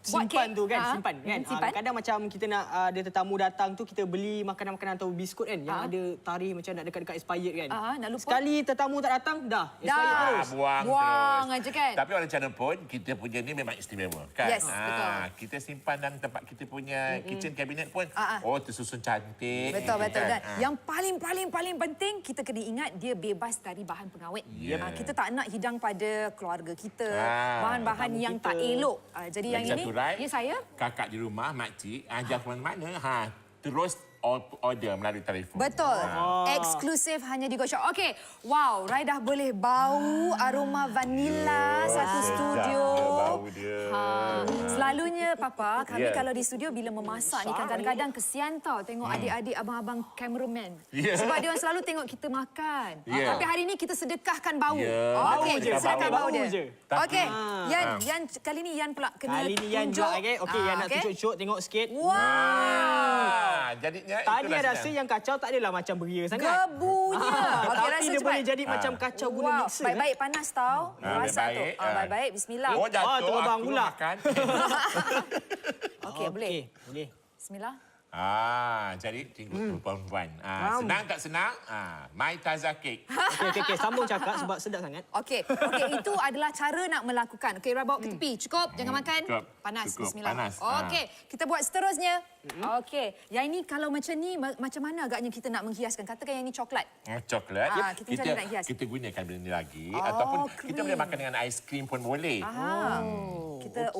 Speaker 3: simpan tu kan, simpan kan.
Speaker 2: Simpan.
Speaker 3: Kadang macam kita nak ada tetamu datang tu, kita beli makanan-makanan atau biskut kan yang ada tarikh macam nak dekat-dekat expired kan.
Speaker 2: Nak lupa.
Speaker 3: Sekali tetamu tak datang, dah expired terus.
Speaker 4: Buang
Speaker 2: aja kan.
Speaker 4: Tapi oleh cara pun, kita punya ni memang istimewa kan.
Speaker 2: Yes, betul.
Speaker 4: Kita simpan dalam tempat kita punya kitchen cabinet pun. Tersusun cantik.
Speaker 2: Betul.
Speaker 4: Kan?
Speaker 2: Dan yang paling penting, kita kena ingat dia bebas dari bahan pengawet. Kita tak nak hidang pada keluarga kita, bahan-bahan yang tak elok. Jadi yang ini, ya saya.
Speaker 4: Kakak di rumah, makcik, ajak mana-mana, terus order melalui telefon.
Speaker 2: Betul. Eksklusif hanya di GoShop. Okey. Wow, Rai dah boleh bau aroma vanila satu studio.
Speaker 4: Bau dia.
Speaker 2: Selalunya Papa, kami kalau di studio bila memasak ni kadang-kadang kesian tau tengok adik-adik abang-abang cameraman. Sebab dia orang selalu tengok kita makan. Tapi hari ni kita sedekahkan bau. Okey, sedekahkan bau dia. Okey. Yan kali ni Yan pula kena tunjuk.
Speaker 3: Kali ni Yan pula okey, Yan nak tunjuk tengok sikit.
Speaker 4: Jadinya
Speaker 3: tadi rasa yang kacau tak adalah macam beria sangat.
Speaker 2: Gebunya. Okey,
Speaker 3: Tapi
Speaker 2: rasa
Speaker 3: dia
Speaker 2: cepat.
Speaker 3: boleh jadi macam kacau guna mixer.
Speaker 2: Baik-baik panas tau. Rasa tu.
Speaker 4: baik-baik.
Speaker 2: Baik-baik. Bismillah.
Speaker 4: Jatuh.
Speaker 3: terbang
Speaker 4: Aku
Speaker 3: pula.
Speaker 4: makan.
Speaker 2: Okey, boleh.
Speaker 3: Boleh.
Speaker 2: Bismillah.
Speaker 4: Jadi tengok perempuan. Senang tak senang? Maitaza cake.
Speaker 3: Okey, sambung cakap sebab sedap sangat.
Speaker 2: Okey, itu adalah cara nak melakukan. Okey, Rai bawa ke tepi. Cukup, jangan makan.
Speaker 4: Cukup.
Speaker 2: Panas,
Speaker 4: Cukup.
Speaker 2: bismillah.
Speaker 4: Panas.
Speaker 2: Okey, kita buat seterusnya. Okey, yang ini kalau macam ni, macam mana agaknya kita nak menghiaskan? Katakan yang ini coklat.
Speaker 4: Coklat.
Speaker 2: Kita macam mana nak hias?
Speaker 4: Kita gunakan benda ni lagi. Ataupun kita boleh makan dengan aiskrim pun boleh.
Speaker 3: Kita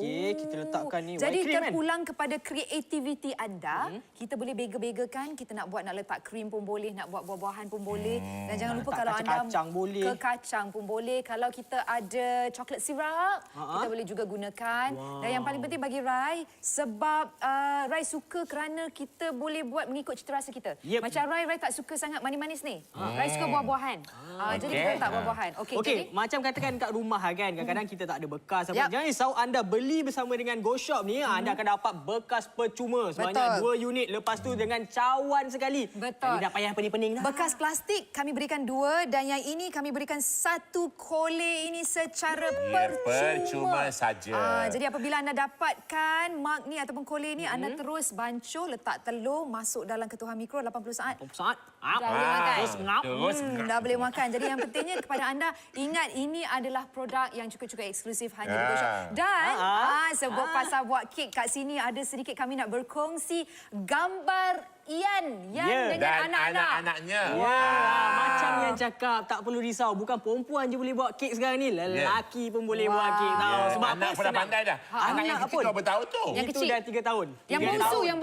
Speaker 3: letakkan ni
Speaker 2: Jadi
Speaker 3: white cream kan?
Speaker 2: terpulang kepada kreativiti anda. Kita boleh bega-begakan, kita nak letak krim pun boleh, nak buat buah-buahan pun boleh. Dan jangan lupa kalau anda
Speaker 3: kacang boleh.
Speaker 2: ke kacang pun boleh. Kalau kita ada coklat sirap, kita boleh juga gunakan. Dan yang paling penting bagi Rai, sebab Rai suka kerana kita boleh buat mengikut cita rasa kita. Macam Rai tak suka sangat manis-manis ni. Rai suka buah-buahan. Jadi kita letak buah-buahan. Okey,
Speaker 3: macam katakan kat rumah kan, kadang-kadang kita tak ada bekas. Jangan risau, anda beli bersama dengan GoShop ni, anda akan dapat bekas percuma sebanyak 2 unit. Lepas tu dengan cawan sekali.
Speaker 2: Betul.
Speaker 3: Jadi tak payah pening-pening dah.
Speaker 2: Bekas plastik kami berikan 2 dan yang ini kami berikan 1 kole ini secara
Speaker 4: percuma saja.
Speaker 2: Jadi apabila anda dapatkan mug ni ataupun kole ni, anda terus bancuh, letak telur, masuk dalam ketuhan mikro 80 saat.
Speaker 3: 80 saat.
Speaker 2: Dah boleh makan.
Speaker 3: Terus
Speaker 2: Dah boleh makan. Jadi yang pentingnya kepada anda, ingat ini adalah produk yang cukup-cukup eksklusif hanya di GoShop. Dan sebab pasal buat kek kat sini, ada sedikit kami nak berkongsi gambar Ian dengan
Speaker 4: dan
Speaker 2: anak-anak.
Speaker 3: Macam yang cakap, tak perlu risau. Bukan perempuan je boleh buat kek sekarang ni. Lelaki pun boleh buat kek. Tahu. Sebab
Speaker 4: anak pun dah pandai dah. Anak yang kecil berapa tahun tu?
Speaker 2: Yang
Speaker 3: Itu
Speaker 2: kecil.
Speaker 3: dah 3 tahun.
Speaker 2: Yang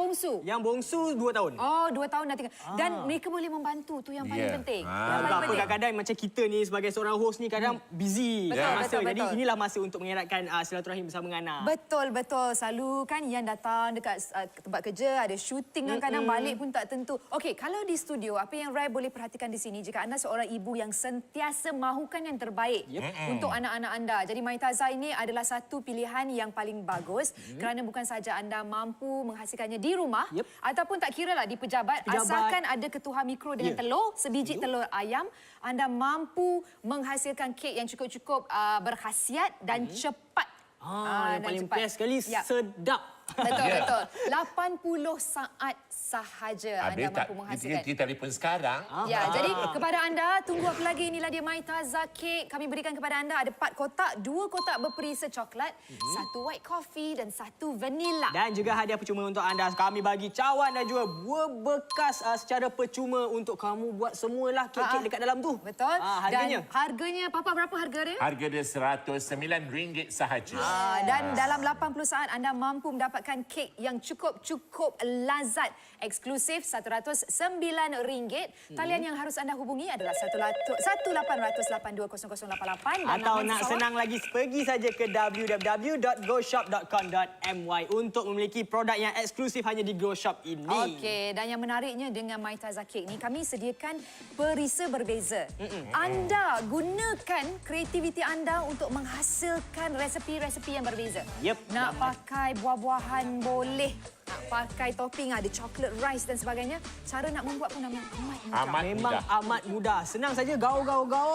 Speaker 2: bongsu.
Speaker 3: Yang bongsu 2 tahun.
Speaker 2: Oh, 2 tahun dah 3. Dan mereka boleh membantu. Tu yang paling penting. Yang paling penting.
Speaker 3: Kadang-kadang macam kita ni sebagai seorang host ni kadang busy.
Speaker 2: Betul.
Speaker 3: Jadi inilah masa untuk mengeratkan silaturahim bersama dengan anak.
Speaker 2: Betul. Selalu kan Ian datang dekat tempat kerja, ada syuting kadang-kadang balik pun tak tentu. Okey, kalau di studio, apa yang Rai boleh perhatikan di sini, jika anda seorang ibu yang sentiasa mahukan yang terbaik untuk anak-anak anda. Jadi Maitaza ini adalah satu pilihan yang paling bagus kerana bukan saja anda mampu menghasilkannya di rumah ataupun tak kira lah di pejabat, asalkan ada ketuhan mikro dengan telur, sebiji telur ayam, anda mampu menghasilkan kek yang cukup-cukup berkhasiat dan cepat.
Speaker 3: Yang paling best sekali, sedap.
Speaker 2: Betul. 80 saat sahaja anda mampu menghasilkan.
Speaker 4: Kita telefon sekarang.
Speaker 2: Jadi kepada anda, tunggu apa lagi? Inilah dia Maitaza Cake. Kami berikan kepada anda ada 4 kotak, 2 kotak berperisa coklat, 1 white coffee dan 1 vanilla.
Speaker 3: Dan juga hadiah percuma untuk anda. Kami bagi cawan dan juga buah bekas secara percuma untuk kamu buat semualah kek-kek dekat dalam tu.
Speaker 2: Betul.
Speaker 3: Harganya?
Speaker 2: Dan harganya, Papa, berapa harga dia?
Speaker 4: Harga dia RM109 sahaja.
Speaker 2: Dan dalam 80 saat anda mampu mendapatkan mendapatkan kek yang cukup lazat, eksklusif RM109. Talian yang harus anda hubungi adalah 1-800-820088 dan
Speaker 3: atau nak senang lagi, pergi saja ke www.goshop.com.my untuk memiliki produk yang eksklusif hanya di Go Shop ini.
Speaker 2: Okey, dan yang menariknya dengan My Taza Cake ni, kami sediakan perisa berbeza. Anda gunakan kreativiti anda untuk menghasilkan resepi-resepi yang berbeza. Nak pakai buah-buahan boleh, nak pakai topping, ada chocolate rice dan sebagainya. Cara nak membuat pun amat mudah.
Speaker 3: Memang amat mudah. Senang saja, gaul.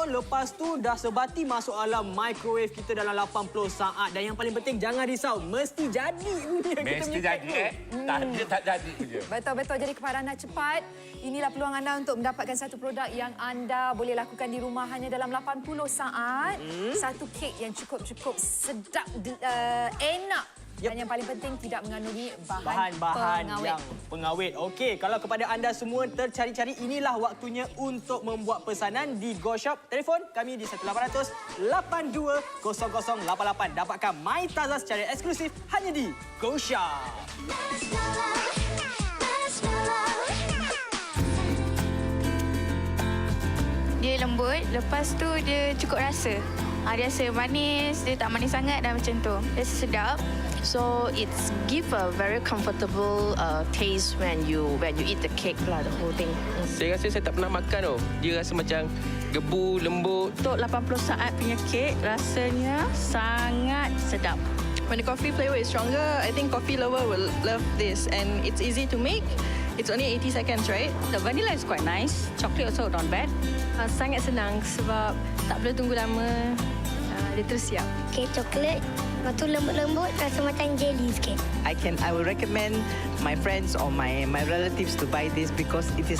Speaker 3: Lepas tu dah sebati masuk alam microwave kita dalam 80 saat. Dan yang paling penting, jangan risau, mesti jadi.
Speaker 4: Mesti jadi, tak jadi je.
Speaker 2: Betul. Jadi kepada anda cepat, inilah peluang anda untuk mendapatkan satu produk yang anda boleh lakukan di rumah hanya dalam 80 saat. Satu kek yang cukup sedap, enak. Dan yang paling penting, tidak mengandungi bahan-bahan
Speaker 3: yang pengawet. Okey, kalau kepada anda semua tercari-cari, inilah waktunya untuk membuat pesanan di Go Shop. Telefon kami di 1-800-820088. Dapatkan My Taza secara eksklusif hanya di Go Shop.
Speaker 5: Dia lembut, lepas tu dia cukup rasa. Dia rasa manis, dia tak manis sangat dan macam tu. Dia sedap.
Speaker 12: So it's give a very comfortable taste when you eat the cake lah, the whole thing.
Speaker 7: Saya rasa saya tak pernah makan tau. Dia rasa macam gebu, lembut.
Speaker 6: Untuk 80 saat punya kek, rasanya sangat sedap.
Speaker 8: When the coffee flavor is stronger, I think coffee lover will love this. And it's easy to make. It's only 80 seconds, right?
Speaker 6: The vanilla is quite nice. Chocolate also not bad.
Speaker 9: Sangat senang sebab tak perlu tunggu lama. Dia terus siap.
Speaker 1: Kek coklat, lepas tu lembut-lembut, rasa macam jelly sikit.
Speaker 10: I will recommend my friends or my relatives to buy this because it is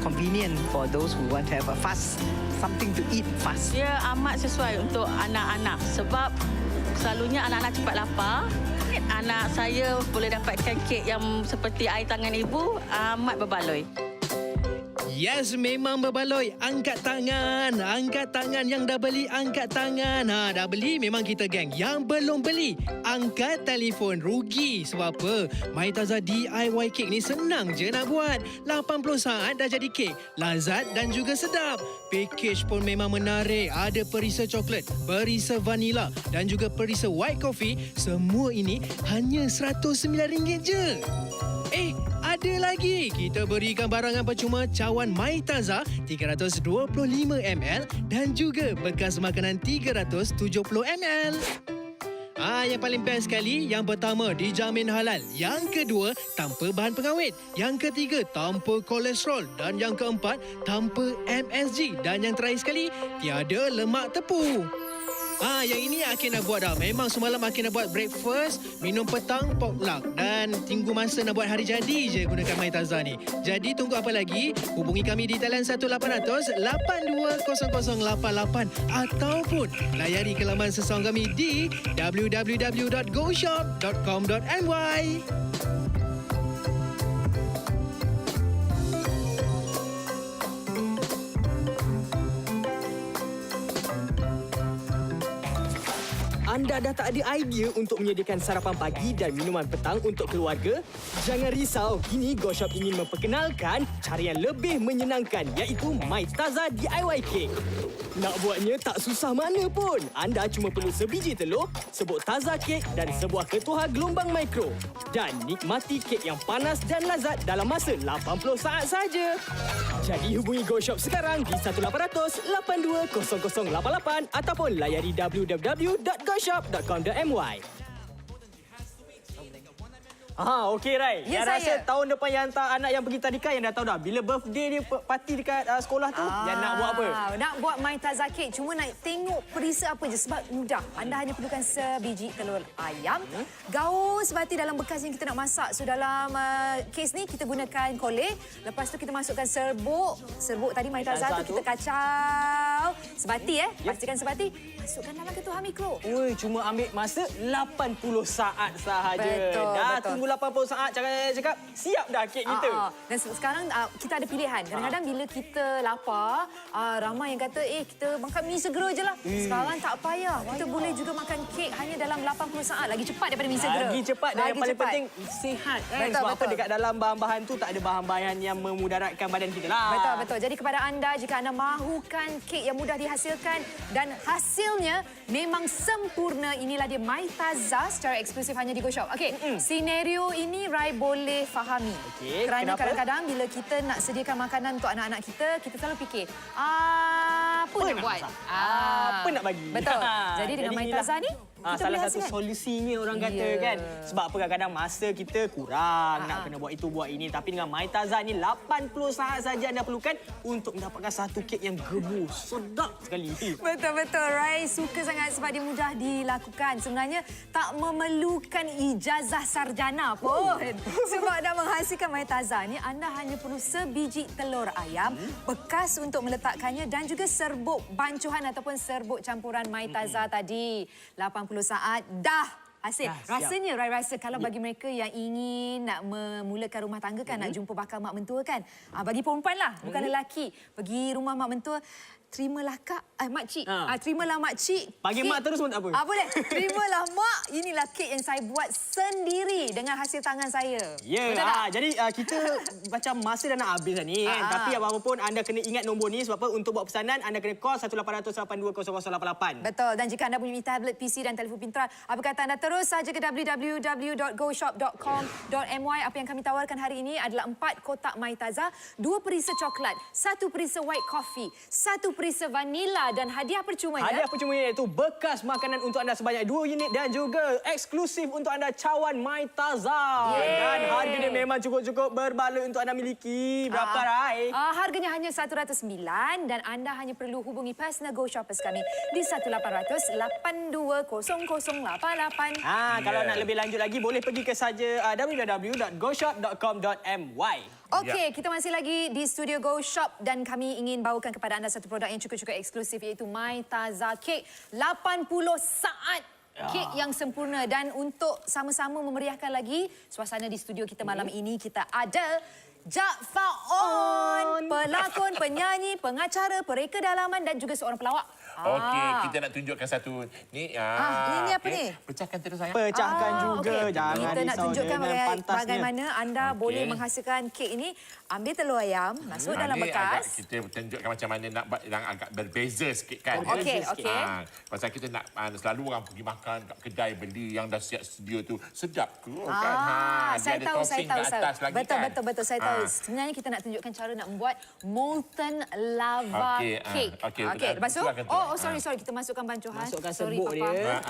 Speaker 10: convenient for those who want to have a fast something to eat fast.
Speaker 6: Dia amat sesuai untuk anak-anak sebab selalunya anak-anak cepat lapar. Anak saya boleh dapatkan kek yang seperti air tangan ibu, amat berbaloi.
Speaker 11: Yes, memang berbaloi. Angkat tangan yang dah beli, angkat tangan. Dah beli memang kita geng. Yang belum beli, angkat telefon, rugi. Sebab apa? My Taza DIY Cake ni senang je nak buat. 80 saat dah jadi kek, lazat dan juga sedap. Package pun memang menarik. Ada perisa coklat, perisa vanila dan juga perisa white coffee. Semua ini hanya RM109 je. Ada lagi. Kita berikan barangan percuma cawan My Taza 325ml dan juga bekas makanan 370ml. Yang paling best sekali, yang pertama dijamin halal, yang kedua tanpa bahan pengawet, yang ketiga tanpa kolesterol dan yang keempat tanpa MSG dan yang terakhir sekali tiada lemak tepung. Yang ini Akin nak buat dah. Memang semalam Akin nak buat breakfast, minum petang potluck dan tunggu masa nak buat hari jadi je gunakan My Taza ni. Jadi tunggu apa lagi? Hubungi kami di talian 1-800-820088 ataupun layari ke laman sesuang kami di www.goshop.com.my.
Speaker 3: Anda dah tak ada idea untuk menyediakan sarapan pagi dan minuman petang untuk keluarga? Jangan risau, kini Go Shop ingin memperkenalkan cara yang lebih menyenangkan iaitu My Taza DIY Cake. Nak buatnya tak susah mana pun. Anda cuma perlu sebiji telur, sebuk Taza Cake dan sebuah ketuhar gelombang mikro. Dan nikmati kek yang panas dan lazat dalam masa 80 saat saja. Jadi hubungi Go Shop sekarang di 1-800-820088 ataupun layari www.goshop.com.my. Okey Rai.
Speaker 2: Ya,
Speaker 3: yang
Speaker 2: saya
Speaker 3: rasa tahun depan yang hantar anak yang pergi tadika yang dah tahu dah. Bila birthday dia parti dekat sekolah tu, yang nak buat apa?
Speaker 2: Nak buat My Taza Cake. Cuma nak tengok perisa apa je sebab mudah. Anda hanya perlukan sebiji telur ayam, gaul sebati dalam bekas yang kita nak masak. So dalam kes ni kita gunakan kolej. Lepas tu kita masukkan serbuk. Serbuk tadi My Taza tu kita kacau atau sebati pastikan sebati, masukkan dalam ketua mikro.
Speaker 3: Oi, cuma ambil masa 80 saat sahaja.
Speaker 2: Betul,
Speaker 3: Dah
Speaker 2: betul.
Speaker 3: tunggu 80 saat cakap siap dah kek kita.
Speaker 2: Dan sekarang kita ada pilihan. Kadang-kadang bila kita lapar, ramai yang kata kita makan mi segera je lah. Sekarang tak payah. Kita boleh juga makan kek hanya dalam 80 saat. Lagi cepat daripada mi segera.
Speaker 3: Lagi cepat dan yang paling penting sihat kan.
Speaker 2: Betul,
Speaker 3: Sebab
Speaker 2: betul.
Speaker 3: apa dekat dalam bahan-bahan tu tak ada bahan-bahan yang memudaratkan badan kita lah.
Speaker 2: Betul, betul. Jadi kepada anda, jika anda mahukan kek yang mudah dihasilkan dan hasilnya memang sempurna, inilah dia Maitaza secara eksklusif hanya di GoShop. Okey, senario ini Rai boleh fahami.
Speaker 3: Okey,
Speaker 2: Kerana
Speaker 3: kenapa?
Speaker 2: kadang-kadang bila kita nak sediakan makanan untuk anak-anak kita selalu fikir, apa nak buat?
Speaker 3: Apa nak bagi?
Speaker 2: Betul. Jadi dengan Maitaza ni, kita
Speaker 3: salah
Speaker 2: boleh
Speaker 3: satu
Speaker 2: hasilkan.
Speaker 3: solusinya orang kata kan. Sebab apa kadang-kadang masa kita kurang nak kena buat itu buat ini, tapi dengan Maitaza ni 80 saat saja anda perlukan untuk mendapatkan satu kek yang gebu, sedap sekali.
Speaker 2: Betul-betul. Rai suka sangat sebab dia mudah dilakukan. Sebenarnya tak memerlukan ijazah sarjana pun. Sebab dah menghasilkan Maitaza ni, anda hanya perlu sebiji telur ayam bekas untuk meletakkannya dan juga serbuk bancuhan ataupun serbuk campuran Maitaza tadi. 80 saat dah hasil. Rasanya Rai rasa kalau bagi mereka yang ingin nak memulakan rumah tangga kan, nak jumpa bakal mak mentua kan. Bagi perempuan lah, bukan lelaki. Pergi rumah mak mentua, terimalah kak, makcik. Terimalah makcik.
Speaker 3: Panggil mak terus pun tak apa.
Speaker 2: Boleh. Terimalah mak, inilah kek yang saya buat sendiri dengan hasil tangan saya.
Speaker 3: Ya,
Speaker 2: Betul tak?
Speaker 3: jadi kita macam masa dah nak habis dah ni kan. Tapi apa pun anda kena ingat nombor ni sebab apa untuk buat pesanan anda kena call 1800820088.
Speaker 2: Betul. Dan jika anda punya tablet, PC dan telefon pintar, apa kata anda terus saja ke www.goshop.com.my. Apa yang kami tawarkan hari ini adalah 4 kotak Maitaza, 2 perisa coklat, 1 perisa white coffee, 1 perisa vanila dan hadiah percuma.
Speaker 3: Hadiah percuma iaitu bekas makanan untuk anda sebanyak 2 unit dan juga eksklusif untuk anda cawan Maitaza. Dan harga dia memang cukup-cukup berbaloi untuk anda miliki. Berapa, Rai?
Speaker 2: Harganya hanya 109 dan anda hanya perlu hubungi personal Go Shoppers kami di 1800-820088.
Speaker 3: Kalau nak lebih lanjut lagi boleh pergi ke saja www.goshop.com.my.
Speaker 2: Okey, kita masih lagi di studio Go Shop dan kami ingin bawakan kepada anda satu produk yang cukup-cukup eksklusif iaitu Maitaza Cake 80 saat. Kek yang sempurna. Dan untuk sama-sama memeriahkan lagi suasana di studio kita malam ini, kita ada Jaafar On, pelakon, penyanyi, pengacara, pereka dalaman dan juga seorang pelawak.
Speaker 4: Okey, kita nak tunjukkan satu ni.
Speaker 2: Ini apa ni?
Speaker 4: Pecahkan terus sayang.
Speaker 3: Pecahkan juga.
Speaker 2: Okey.
Speaker 3: Jangan
Speaker 2: kita nak
Speaker 3: risau
Speaker 2: tunjukkan
Speaker 3: dengan pantasnya.
Speaker 2: bagaimana anda boleh menghasilkan kek ini. Ambil telur ayam, masuk dalam bekas.
Speaker 4: Kita tunjukkan macam mana nak buat yang agak berbeza sikit kan.
Speaker 2: Okey.
Speaker 4: Pasal kita nak selalu orang pergi makan kat kedai beli yang dah siap sedia tu. Sedap ke kan?
Speaker 2: Saya
Speaker 4: dia ada
Speaker 2: tahu, saya
Speaker 4: topping
Speaker 2: tahu.
Speaker 4: kat atas lagi kan.
Speaker 2: Betul, saya tahu. Sebenarnya kita nak tunjukkan cara nak membuat molten lava cake.
Speaker 4: Okey.
Speaker 2: Lepas tu, sorry, kita masukkan bancuhan.
Speaker 3: Masukkan
Speaker 2: Sorry,
Speaker 3: serbuk
Speaker 2: Papa.
Speaker 3: dia.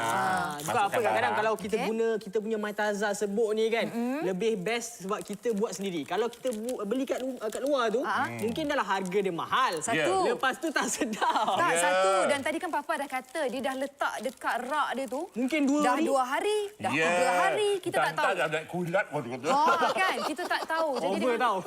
Speaker 3: Juga apa kadang-kadang kalau kita guna kita punya Maitaza serbuk ni kan, lebih best sebab kita buat sendiri. Kalau kita beli kat luar tu, mungkin dalam harga dia mahal.
Speaker 2: Satu.
Speaker 3: Lepas tu tak sedap.
Speaker 2: Tak, satu. Dan tadi kan Papa dah kata dia dah letak dekat rak dia tu.
Speaker 3: Mungkin 2
Speaker 2: dah
Speaker 3: hari.
Speaker 2: 2 hari, dah 3 hari, kita tak tahu.
Speaker 4: Dah kulat pun.
Speaker 2: Kan, kita tak tahu. Jadi
Speaker 3: Over tahu.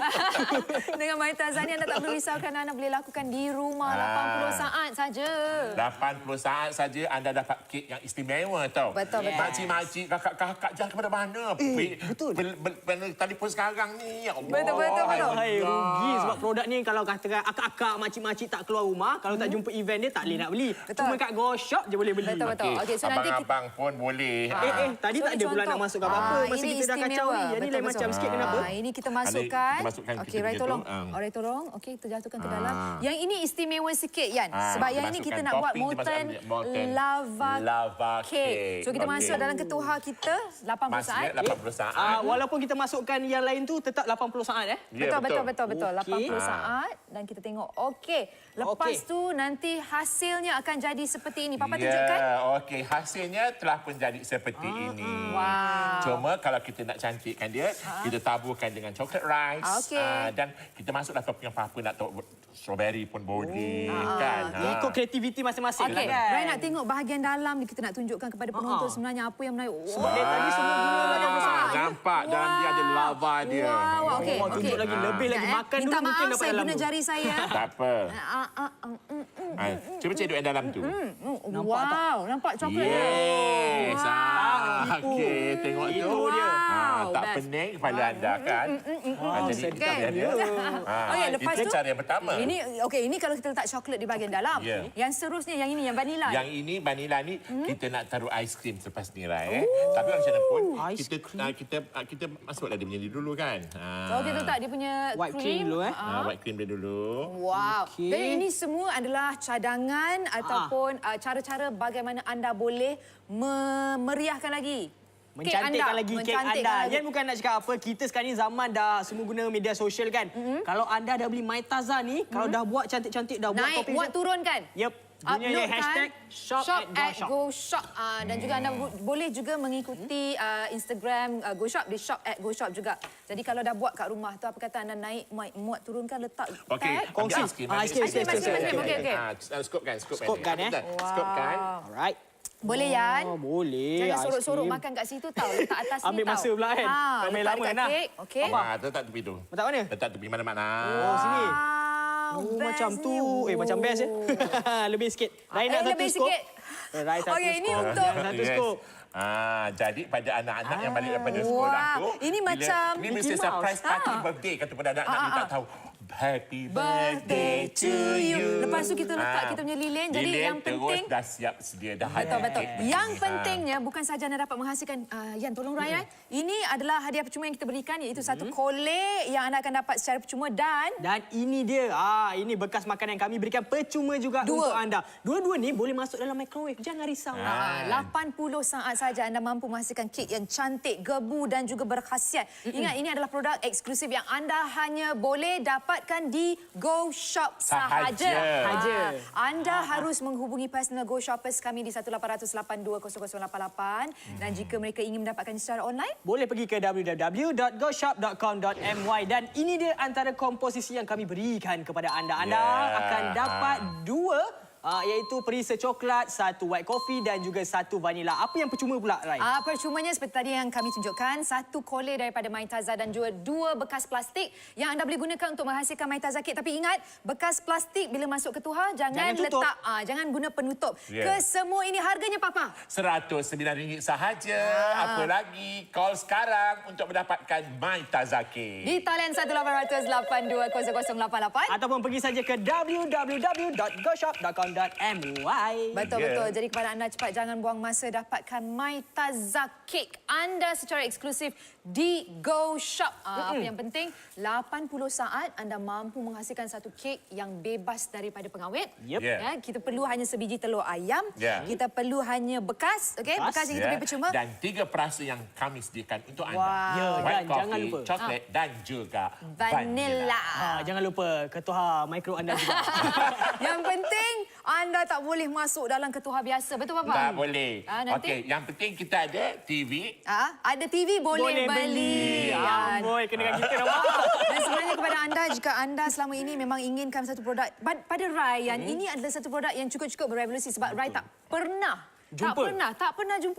Speaker 2: dengan Maitaza ni anda tak perlu risau kerana anda boleh lakukan di rumah 80 saat saja.
Speaker 4: 80 saat saja anda dapat kek yang istimewa tau.
Speaker 2: Betul.
Speaker 4: Makcik-makcik, kakak-kakak jangan kepada mana.
Speaker 3: Betul.
Speaker 4: Telefon sekarang ni. Ya Allah.
Speaker 2: Betul.
Speaker 3: Hai, rugi sebab produk ni kalau katakan akak-akak, makcik-makcik tak keluar rumah, kalau tak jumpa event dia tak boleh nak beli. Cuma kat Go Shop je boleh beli.
Speaker 2: Betul. Okey, so nanti
Speaker 4: abang-abang pun boleh.
Speaker 3: Tadi tak ada pula nak masuk ke apa-apa. Masa kita dah kacau ni. Yang ni lain macam sikit kenapa?
Speaker 2: Ini kita masukkan. Okey, Rai tolong.
Speaker 4: Rai
Speaker 2: tolong. Okey, kita jatuhkan ke dalam. Yang ini istimewa sikit, Yan. Sebab yang ini kita nak buat molten lava cake. So kita masuk dalam ketuha kita 80 saat.
Speaker 4: 80 saat.
Speaker 3: Walaupun kita masukkan yang lain tu tetap 80 saat
Speaker 2: Betul. 80 saat dan kita tengok. Okey. Lepas tu nanti hasilnya akan jadi seperti ini. Papa tunjukkan.
Speaker 4: Okey, hasilnya telah pun jadi seperti ini.
Speaker 2: Wow.
Speaker 4: Cuma kalau kita nak cantikkan dia, kita taburkan dengan coklat rice.
Speaker 2: Okey.
Speaker 4: Dan kita masuklah toping apa-apa nak tahu strawberry pun boleh kan.
Speaker 3: Ikut kreativiti masing-masing
Speaker 2: Okey,
Speaker 3: lah kan.
Speaker 2: Rai nak tengok bahagian dalam ni, kita nak tunjukkan kepada penonton sebenarnya apa yang menarik.
Speaker 3: Sebab dia tadi semua guna bagian besar.
Speaker 4: Nampak dalam dia ada lava dia.
Speaker 2: Wow, okey.
Speaker 3: Oh, tunjuk lagi lebih lagi. Makan dulu
Speaker 2: Minta
Speaker 3: mungkin
Speaker 2: maaf,
Speaker 3: dapat
Speaker 2: saya
Speaker 3: dalam
Speaker 2: guna
Speaker 3: tu.
Speaker 2: jari saya.
Speaker 4: Tak apa. Cuba cedok yang dalam tu.
Speaker 2: Wow, nampak coklat dia.
Speaker 4: Yes. Okey, tengok tu.
Speaker 3: Itu dia.
Speaker 4: Tak
Speaker 2: best.
Speaker 4: pening kepala anda kan. Jadi kita
Speaker 2: Okey.
Speaker 4: lihat dia.
Speaker 2: Okey, lepas
Speaker 4: Itu
Speaker 2: tu
Speaker 4: cara yang pertama.
Speaker 2: Ini kalau kita letak coklat di bahagian dalam.
Speaker 4: Ya.
Speaker 2: Yang seterusnya yang ini yang vanila.
Speaker 4: Yang ini vanila ni kita nak taruh aiskrim selepas ni Rai. Tapi macam mana pun kita masuklah dia punya ni dulu kan.
Speaker 2: So kita letak dia punya
Speaker 3: White cream dulu
Speaker 4: White cream dia dulu.
Speaker 2: Wow.
Speaker 3: Okey.
Speaker 2: Dan ini semua adalah cadangan ataupun cara-cara bagaimana anda boleh meriahkan lagi
Speaker 3: Mencantikkan lagi kek anda. Yan bukan nak cakap apa, kita sekarang ni zaman dah semua guna media sosial kan. Kalau anda dah beli MyTaza ni, kalau dah buat cantik-cantik, dah buat
Speaker 2: Naik,
Speaker 3: topping.
Speaker 2: muat turun kan?
Speaker 3: Yep. Gunalah hashtag
Speaker 2: #GoShop. Dan juga anda boleh juga mengikuti Instagram GoShop di @GoShop juga. Jadi kalau dah buat kat rumah tu, apa kata anda naik, muat turunkan, letak
Speaker 4: Okey,
Speaker 3: kongsi.
Speaker 2: Aiskrim. Okey.
Speaker 4: Skopkan.
Speaker 3: Skopkan,
Speaker 4: Skopkan.
Speaker 3: Alright.
Speaker 2: Boleh, Yan?
Speaker 3: Oh, boleh.
Speaker 2: Jangan sorok-sorok makan kat situ tau. Letak atas ni
Speaker 3: Ambil masa pula kan? Ramai
Speaker 2: letak
Speaker 3: lama
Speaker 2: dekat
Speaker 3: nak.
Speaker 2: kek. Okey.
Speaker 4: Letak tepi tu.
Speaker 3: Letak mana?
Speaker 4: Letak tepi mana-mana.
Speaker 3: Oh, sini.
Speaker 2: Wow,
Speaker 3: Macam tu.
Speaker 2: bestnya.
Speaker 3: Macam best ya. Lebih sikit. Rai nak satu
Speaker 2: lebih
Speaker 3: skop.
Speaker 2: sikit.
Speaker 3: Rai satu
Speaker 2: Okey, ini
Speaker 3: skop.
Speaker 2: untuk-
Speaker 3: Satu skop.
Speaker 4: Jadi pada anak-anak yang balik daripada sekolah
Speaker 2: Wah,
Speaker 4: tu,
Speaker 2: ini macam
Speaker 4: ini
Speaker 2: Mickey
Speaker 4: mesti
Speaker 2: Mouse.
Speaker 4: surprise party birthday kata pada anak-anak dia tak tahu. Happy birthday to you.
Speaker 2: Lepas tu kita letak kita punya lilin. Jadi
Speaker 4: Lilin
Speaker 2: yang penting
Speaker 4: terus dah siap sedia dah ada.
Speaker 2: Betul.
Speaker 4: kek.
Speaker 2: Yang pentingnya bukan saja anda dapat menghasilkan Yan tolong Rai. Ini adalah hadiah percuma yang kita berikan, iaitu satu kolek yang anda akan dapat secara percuma dan
Speaker 3: ini dia. Ini bekas makanan yang kami berikan percuma juga untuk anda. Dua-dua ni boleh masuk dalam microwave. Jangan risau.
Speaker 2: 80 saat saja anda mampu menghasilkan kek yang cantik, gebu dan juga berkhasiat. Ingat, ini adalah produk eksklusif yang anda hanya boleh dapatkan di GoShop sahaja. Anda harus menghubungi personal GoShoppers kami di 18820088 dan jika mereka ingin mendapatkan secara online,
Speaker 3: boleh pergi ke www.goshop.com.my dan ini dia antara komposisi yang kami berikan kepada anda. Anda akan dapat dua iaitu perisa coklat, satu white coffee dan juga satu vanila. Apa yang percuma pula, Rai?
Speaker 2: Percumanya seperti tadi yang kami tunjukkan, satu kolek daripada MyTaza dan juga dua bekas plastik yang anda boleh gunakan untuk menghasilkan MyTaza Cake. Tapi ingat, bekas plastik bila masuk ke tuha jangan letak, jangan guna penutup. Kesemua ini harganya Papa
Speaker 4: RM109 sahaja. Apa lagi? Call sekarang untuk mendapatkan MyTaza Cake.
Speaker 2: di talian 18820088
Speaker 3: ataupun pergi saja ke www.goshop.com.my.
Speaker 2: Betul. Jadi kepada anda, cepat jangan buang masa, dapatkan MyTaza Cake anda secara eksklusif di GoShop. Apa yang penting, 80 saat anda mampu menghasilkan satu kek yang bebas daripada pengawet. Kita perlu hanya sebiji telur ayam. Kita perlu hanya bekas, bekas yang kita beri percuma.
Speaker 4: Dan 3 perasa yang kami sediakan untuk anda.
Speaker 3: Dan
Speaker 4: White coffee,
Speaker 3: jangan lupa
Speaker 4: coklat dan juga
Speaker 2: vanilla.
Speaker 3: Jangan lupa ketuha mikro anda juga.
Speaker 2: Yang penting, anda tak boleh masuk dalam ketuha biasa. Betul, Papa?
Speaker 4: Tak boleh. Okey, yang penting kita ada TV.
Speaker 2: Ada TV boleh beli.
Speaker 3: Amboi, kena dengan kita nampak.
Speaker 2: Dan sebenarnya kepada anda, jika anda selama ini memang inginkan satu produk, pada Rai, ini adalah satu produk yang cukup berevolusi sebab Rai tak pernah jumpa.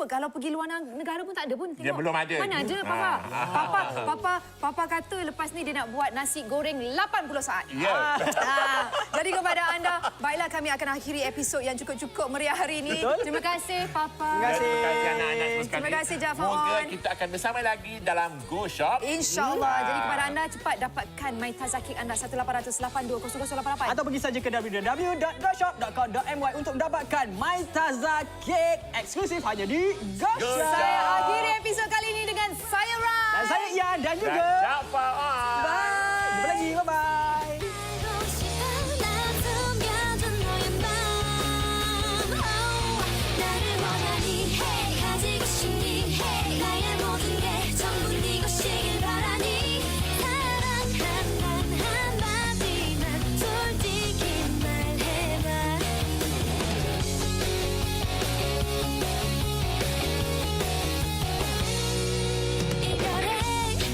Speaker 2: Kalau pergi luar negara pun tak ada pun.
Speaker 4: Dia belum ada.
Speaker 2: Mana ada, Papa kata lepas ni dia nak buat nasi goreng 80 saat. Jadi kepada anda, baiklah kami akan akhiri episod yang cukup meriah hari ini. Terima kasih, Papa.
Speaker 3: Terima kasih
Speaker 4: anak-anak semua sekali.
Speaker 2: Terima kasih, Jafar.
Speaker 4: Semoga kita akan bersama lagi dalam GoShop.
Speaker 2: InsyaAllah. Jadi kepada anda, cepat dapatkan MyTaza Cake anda 18820088.
Speaker 3: Atau pergi saja ke www.goshop.com.my untuk mendapatkan MyTaza Cake eksklusif hanya di GoShop.
Speaker 2: Saya akhiri episod kali ini dengan saya Rai.
Speaker 3: Dan saya Yan dan juga
Speaker 4: Jafar.
Speaker 3: Bye. Jumpa lagi. Bye-bye.
Speaker 1: 이별에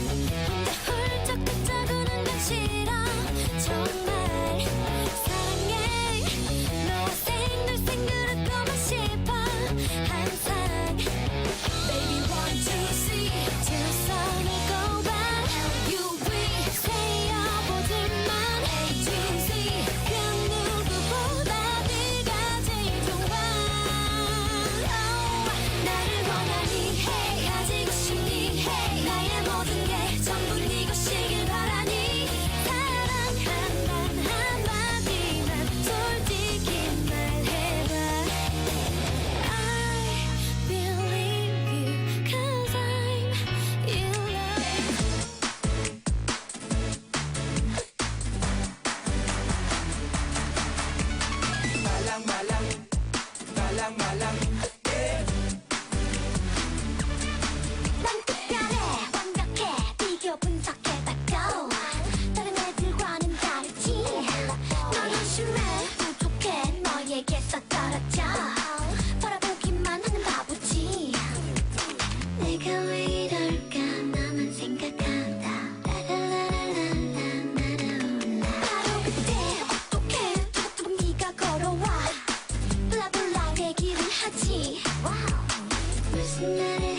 Speaker 1: 혼자 훌쩍 흩어구는 건 싫어 tonight.